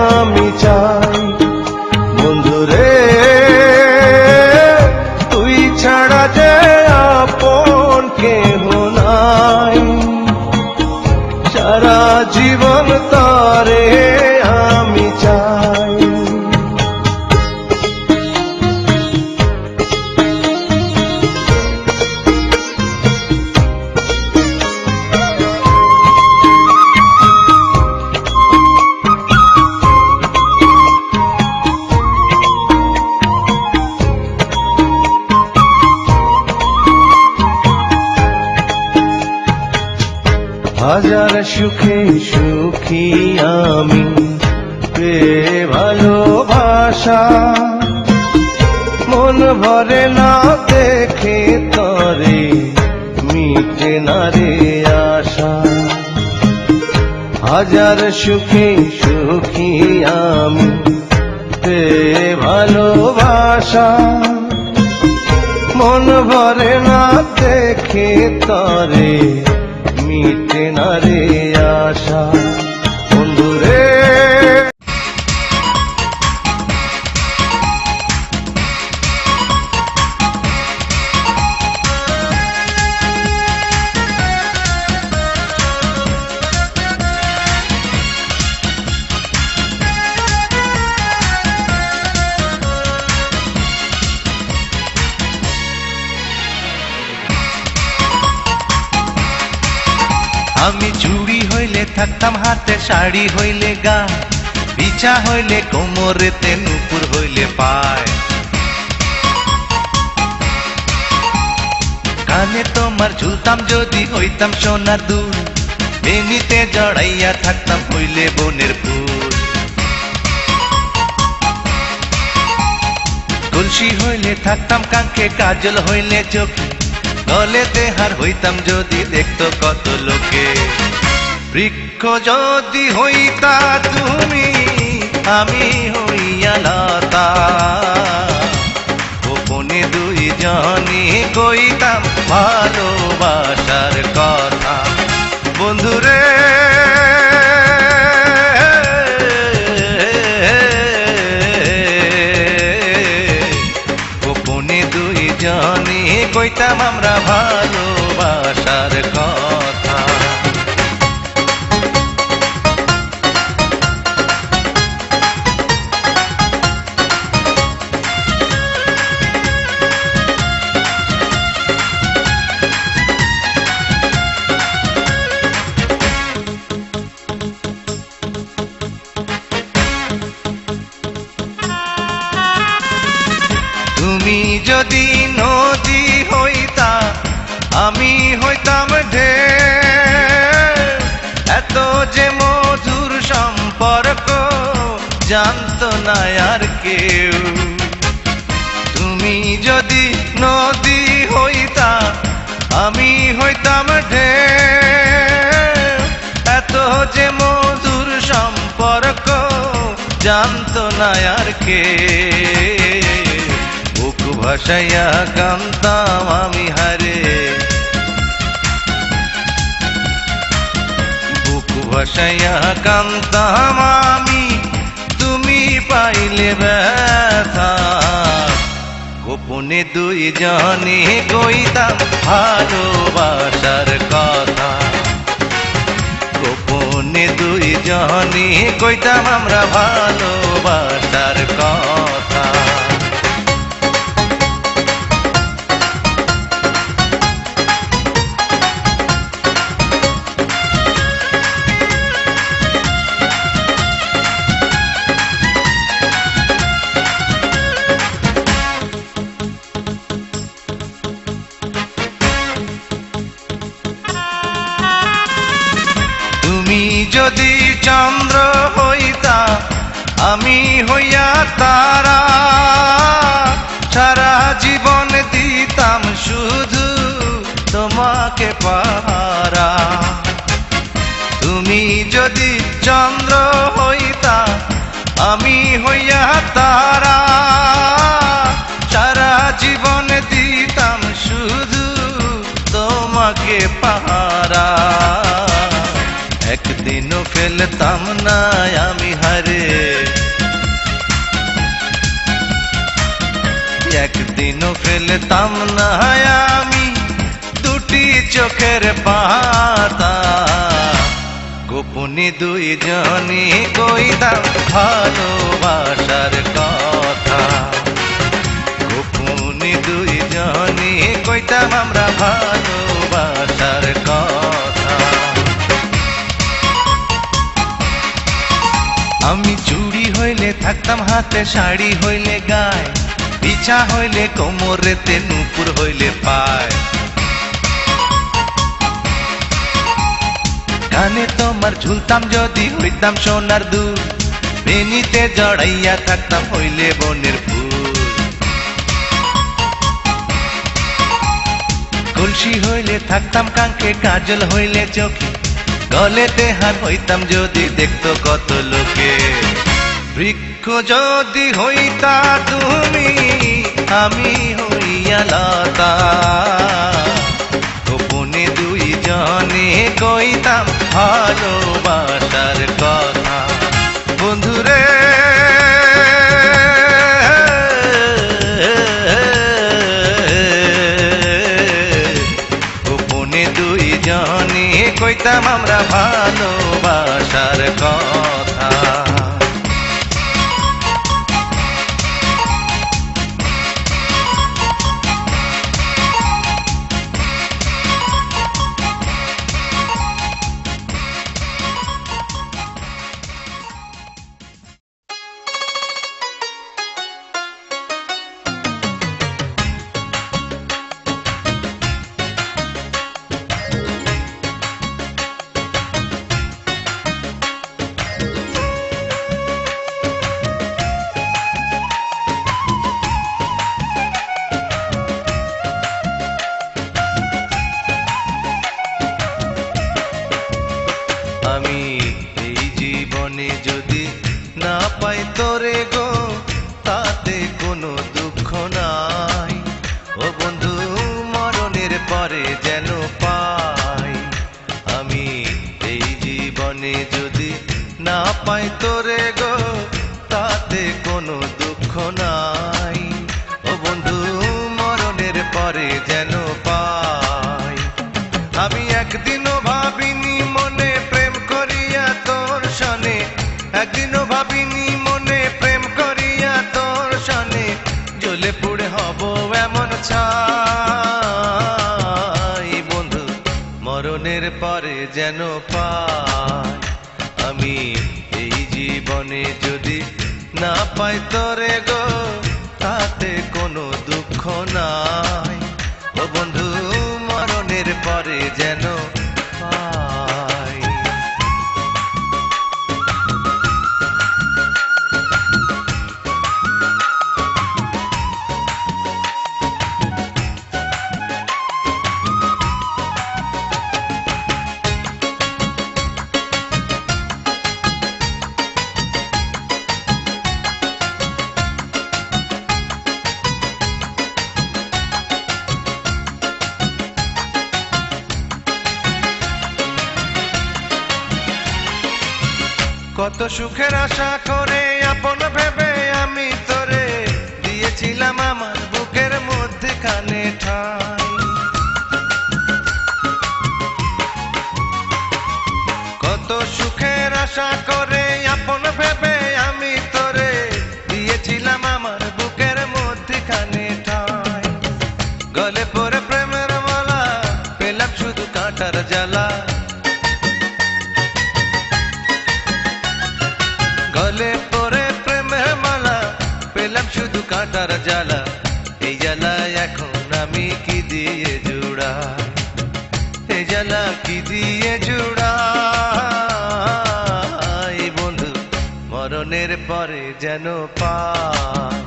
আমি চাই বন্ধুরে তুই ছাড়া যে আপন কেহ নাই সারা জীবন তরে আমি চাই হাজার সুখে সুখী আমি পেয়ে ভালোবাসা মন ভরে না দেখে তরে মিটে না রে আশা হাজার সুখে সুখী আমি পেয়ে ভালোবাসা মন ভরে না দেখে তরে মিটে না রে আশা বন্ধুরে আমি চুড়ি হইলে থাকতাম হাতে শাড়ি হইলে গা বিছা হইলে কোমরেতে নুপুর হইলে পায় কানে তোমার ঝুলতাম যদি হইতাম সোনার দুল এমনিতে জড়াইয়া থাকতাম হইলে বনের ফুল তুলসী হইলে থাকতাম কাঙ্ক্ষে কাজল হইলে চোখে গলে দেহার হইতাম যদি দেখতো কত লোকে বৃক্ষ যদি হইতা তুমি আমি হইয়া লতা গোপনে দুই জনে কইতাম ভালোবাসার কথা বন্ধুরে গোপনে দুই জনে কইতাম আমরা ভালোবাসার কথা যদি নদী হইতা আমি হইতাম ঢেউ এত যে মধুর সম্পর্ক জানতো না আর কেউ তুমি যদি নদী হইতা আমি হইতাম ঢেউ এত যে মধুর সম্পর্ক জানতো না আর কে বুক ভাসাইয়া কান্তাম আমি হারে বুক ভাসাইয়া কান্তাম আমি তুমি পাইলে ব্যথা গোপনে দুই জনে কইতাম ভালোবাসার কথা গোপনে দুই জনে কইতাম আমরা ভালোবাসার কথা তুমি যদি চন্দ্র হইতা আমি হইয়া তারা সারা জীবন দিতাম শুধু তোমাকে পাহারা তুমি যদি চন্দ্র হইতা আমি হইয়া তারা সারা জীবন দিতাম শুধু তোমাকে পাহারা একদিনও ফেলতাম না আমি হারে একদিনও ফেলতাম না আমি দুটি চোখের পাতা গোপনে দুই জনে কইতাম ভালোবাসার কথা গোপনে দুই জনে কইতাম আমরা ভালোবাসার কথা আমি চুড়ি হইলে থাকতাম হাতে শাড়ি হইলে গায় বিছা হইলে কোমরেতে নুপুর হইলে পায় কানে তোমার ঝুলতাম যদি হইতাম সোনার দুল বেনিতে জড়াইয়া থাকতাম হইলে বনের ফুল কলসি হইলে থাকতাম কাঙ্কে কাজল হইলে চোখে গলেতে হার হইতাম যদি দেখতো কত লোকে বৃক্ষ যদি হইতা তুমি আমি হইয়া লতা গোপনে দুই জনে কইতাম ভালোবাসার কথা বন্ধুরে গোপনে দুই জনে কইতাম আমরা ভালোবাসার কথা আমি এই জীবনে যদি না পাই তোরে গো তাতে কোনো দুঃখ নাই ও বন্ধু মরণের পরে যেন পাই আমি এই জীবনে যদি না পাই তোরে গো তাতে কোনো দুঃখ নাই ও বন্ধু মরণের পরে যেন পাই আমি একদিনও ভাবিনি মনে প্রেম করিয়া তোর সনে একদিনও ভাবিনি মনে প্রেম করিয়া তোর সনে জ্বলে পুড়ে হব এমন ছাই বন্ধু মরণের পরে যেন পাই আমি এই জীবনে যদি না পাই তোরে গো তাতে কোনো দুঃখ দুঃখ নাই। ও বন্ধু মরণের পরে যেন পাই। কত সুখের আশা করে আপন ভেবে আমি তোরে দিয়েছিলাম আমার বুকের মধ্যখানে ঠাই। কত সুখের আশা করে আপন ভেবে আমি তোরে দিয়েছিলাম আমার বুকের মধ্যখানে ঠাই। গলে পরে প্রেমের মালা পেলাম শুধু কাঁটার জ্বালা। গলে পরে প্রেমের মালা পেলাম শুধু কাঁটার জ্বালা। এই জ্বালা এখন আমি কি দিয়ে জুড়াই, এই জ্বালা কি দিয়ে জুড়াই। বন্ধু মরণের পরে যেন পাই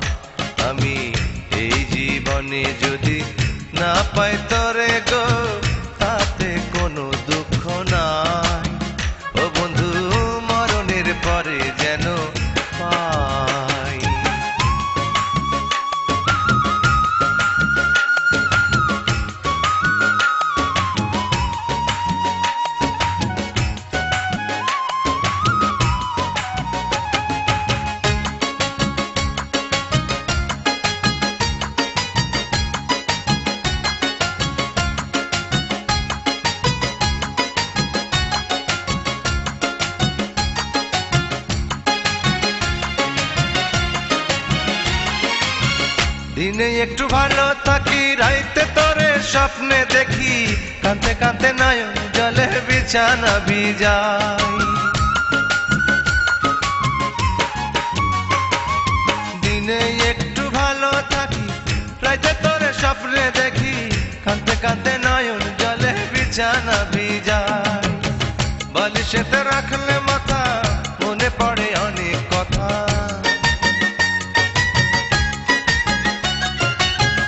আমি এই জীবনে যদি না পাই তোরে গো তাতে কোনো দুঃখ নাই। ও বন্ধু মরণের পরে যেন পাই। দিনে একটু ভালো থাকি রাইতে তোরে স্বপ্নে দেখি কাঁদতে কাঁদতে নয়ন জলে বিছানা ভিজাই। দিনে একটু ভালো থাকি রাইতে তোরে স্বপ্নে দেখি কাঁদতে কাঁদতে নয়ন জলে বিছানা ভিজাই। বালিশেতে রাখলে মাথা মনে পড়ে অনেক কথা।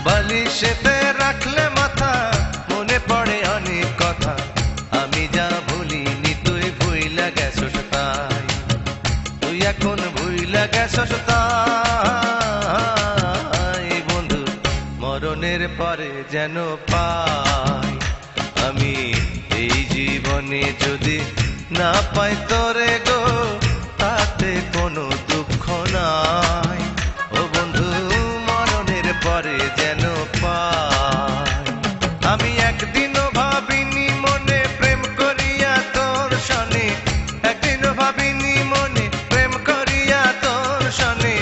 বালিশেতে রাখলে মাথা মনে পড়ে অনেক কথা। আমি যা ভুলিনি তুই ভুইলা গেছস তাই, তুই এখন ভুইলা গেছস তাই। বন্ধু মরণের পরে যেন পাই আমি এই জীবনে যদি না পাই তোরে গো তাতে কোনো দুঃখ নাই। ও বন্ধু মরণের পরে যেন পাই। আমি একদিনও ভাবিনি মনে প্রেম করিয়া তোর সনে, একদিনও ভাবিনি মনে প্রেম করিয়া তোর সনে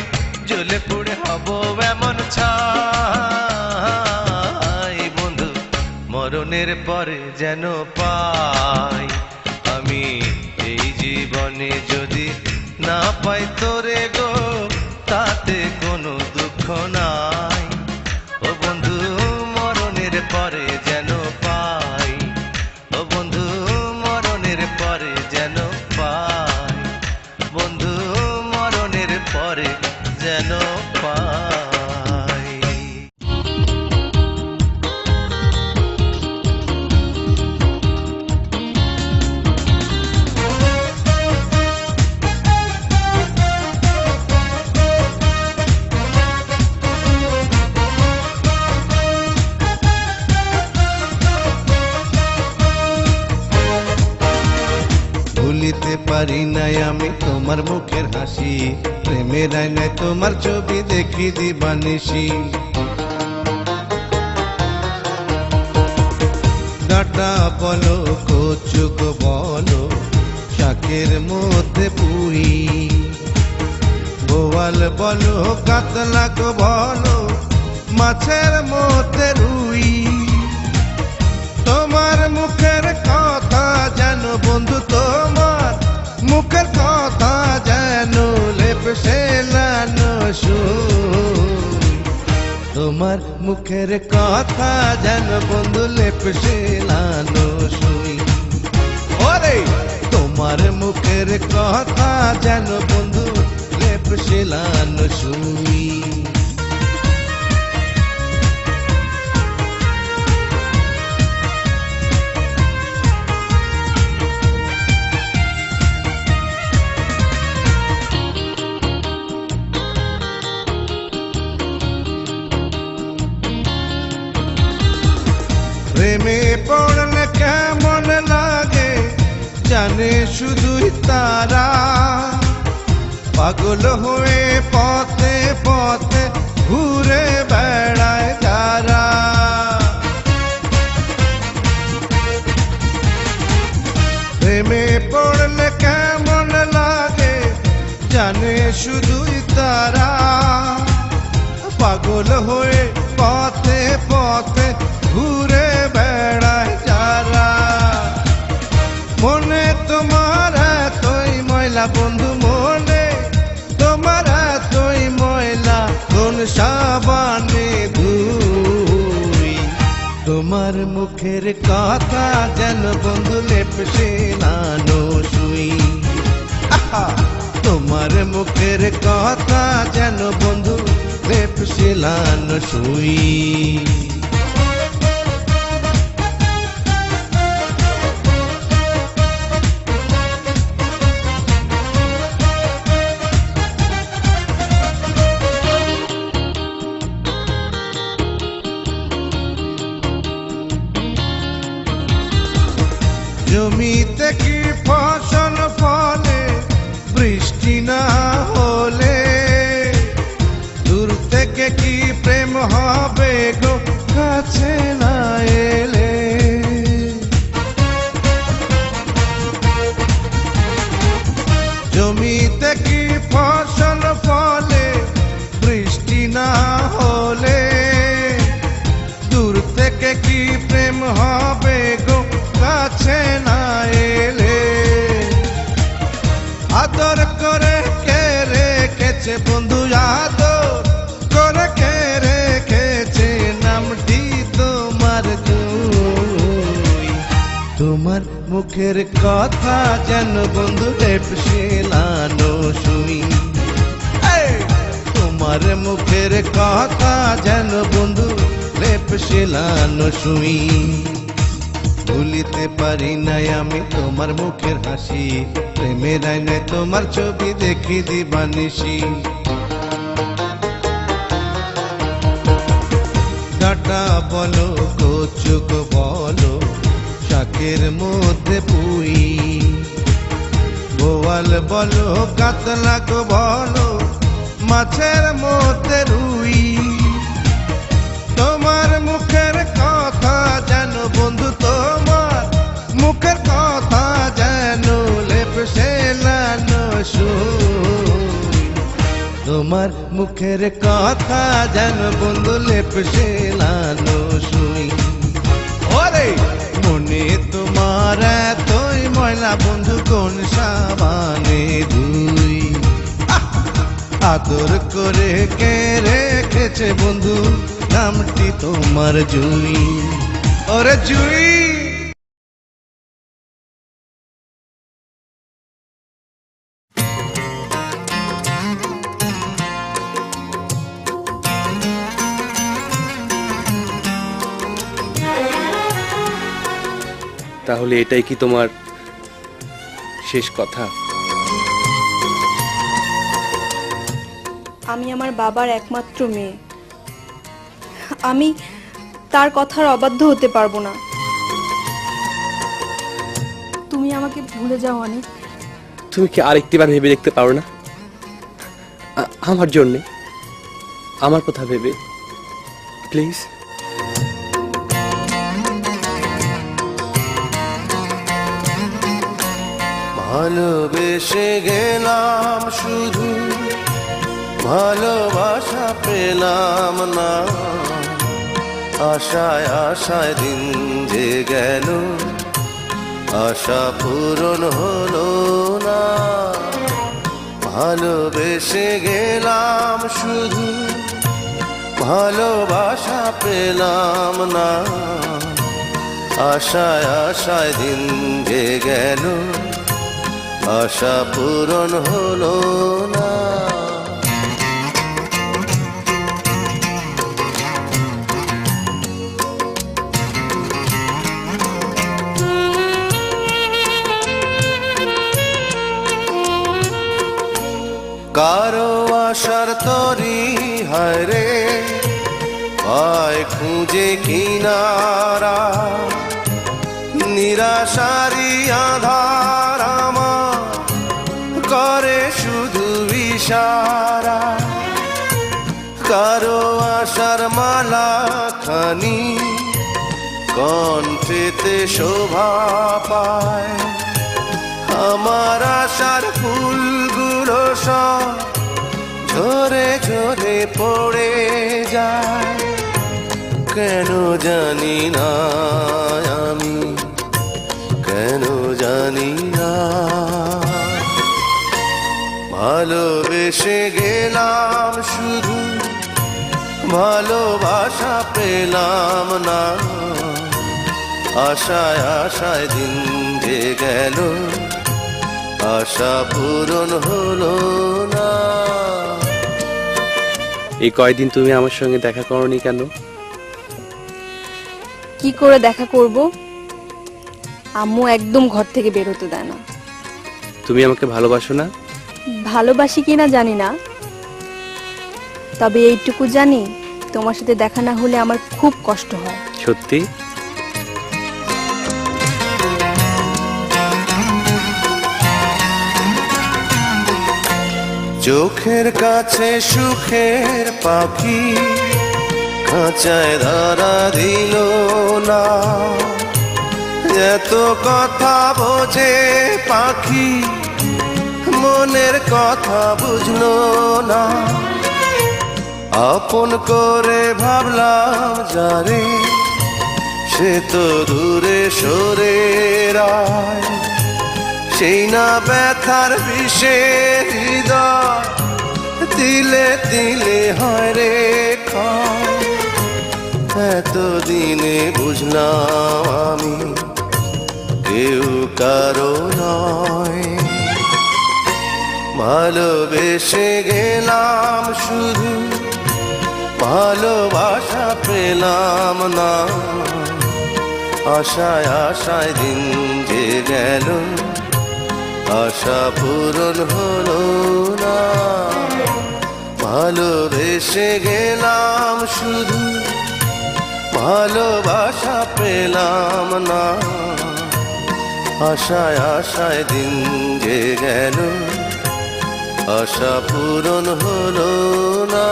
জ্বলে পুড়ে হব এমন ছাই। বন্ধু মরণের পরে যেন পাই আমি এই জীবনে যদি না পাই তোরে গো তাতে কোনো দুঃখ নাই। ও বন্ধু মরণের পরে যেন পাই, ও বন্ধু মরণের পরে যেন পাই, বন্ধু মরণের পরে যেন পাই। ভুলিতে পারি নাই আমি তোমার মুখের হাসি, প্রেমের আয়নায় তোমার ছবি দেখি দিবানিশি। ডাটা বলো কচুক বলো শাকের মধ্যে পুই, বোয়াল বলো কাতলা গো বলো মাছের মধ্যে রুই। তোমার মুখের কথা যেন বন্ধু, তোমার মুখের কথা যেন লেপ সেলানো সুই। তোমার তোমার মুখের কথা যেন বন্ধু লেপসে লানো শুই ওরে তোমার মুখের কথা যেন বন্ধু লেপসে লানো শুই প্রেমে পড়লে কেমন লাগে জানে শুধুই তারা পাগল হয়ে পথে পথে ঘুরে বেড়ায় যারা প্রেমে পড়লে কেমন লাগে জানে শুধুই তারা পাগল হয়ে পথে পথে ঘুরে বেড়ায় যারা মনে তোমার এতই ময়লা বন্ধু মনে তোমার এতই ময়লা কোন সাবানে ধুই তোমার মুখের কথা যেন বন্ধু লেপসে নানো শুই আহা তোমার মুখের কথা যেন বন্ধু লেপসে লানো শুই জমিতে কি ফসল ফলে বৃষ্টি না হলে দূর থেকে কি প্রেম হবে গো কাছে না এলে জমিতে কি ফসল ফলে বৃষ্টি না হলে দূর থেকে কি প্রেম হবে গো কাছে না এলে আদর করে কে রেখেছে বন্ধু আদর করে কে রেখেছে নামটি তোমার জুই তোমার মুখের কথা যেন বন্ধু লেপসে লানো শুই তোমার মুখের কথা যেন বন্ধু লেপসে লানো শুই ভুলিতে পারি নাই আমি তোমার মুখের হাসি প্রেমের আয়নায় তোমার ছবি দেখি দিবানিশি ডাটা বলো কচুক বলো শাকের মধ্যে পুই বোয়াল বলো কাতলা গো বলো মাছের মধ্যে রুই তোমার মুখের কথা যেন বন্ধু তোমার মুখের কথা যেন লেপসে লানো শুই তোমার মুখের কথা যেন বন্ধু লেপসে লানো শুই ওরে মনে তোমার এতই ময়লা বন্ধু কোন সাবানে ধুই আদর করে কে রেখেছে বন্ধু নামটি তোমার জুই ওরে জুই তাহলে এটাই কি তোমার শেষ কথা? আমি আমার বাবার একমাত্র মেয়ে, আমি তার কথার অবাধ্য হতে পারবো না। তুমি আমাকে ভুলে যাও অনেক। তুমি কি আরেকটিবার ভেবে দেখতে পারো না? আমার জন্যে, আমার কথা ভেবে প্লিজ। ভালোবেসে গেলাম শুধু ভালোবাসা পেলাম না, আশায় আশায় দিন যে গেল আশা পূরণ হলো না। ভালোবেসে গেলাম শুধু ভালোবাসা পেলাম না, আশায় আশায় দিন যে গেল, আশা পূরণ হলো না। কারো আশার তরি হায়রে পায় খুঁজে কিনারা, নিরাশারি আধার আমার করে শুধু ইশারা। কারো আশার মালা খানি কণ্ঠেতে শোভা পায়, আমার আশার ফুলগুলো সব ঝরে ঝরে পড়ে যায়। কেন জানি না আমি, কেন জানি না, ভালোবেসে গেলাম শুধু ভালোবাসা পেলাম না, আশায় আশায় দিন যে গেল, আশা পূরণ হলো না। এই কয়দিন তুমি আমার সঙ্গে দেখা করনি কেন? কি করে দেখা করব? আম্মু একদম ঘর থেকে বের হতে দেয় না। তুমি আমাকে ভালোবাসো না? ভালোবাসি কিনা জানি না, তবে এইটুকু জানি তোমার সাথে দেখা না হলে আমার খুব কষ্ট হয়। সত্যি? চোখের কাছে সুখের পাখি খাঁচায় ধরা দিল না, এত কথা বোঝে পাখি মনের কথা বুঝলো না। আপন করে ভাবলাম যারে, সে তো দূরে সরে রায়, সেই না ব্যথার বিষে হৃদয় তিলে তিলে হয় রে ক্ষয়। এতদিনে বুঝলাম আমি কেউ কারো নয়, ভালোবেসে গেলাম শুধু ভালোবাসা পেলাম না, আশায় আশায় দিন যে গেল, আশা পূরণ হলো না। ভালোবেসে গেলাম শুধু ভালোবাসা পেলাম না, আশায় আশায় দিন যে গেল, আশা পূরণ হলো না।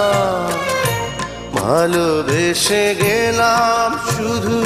ভালোবেসে গেলাম শুধু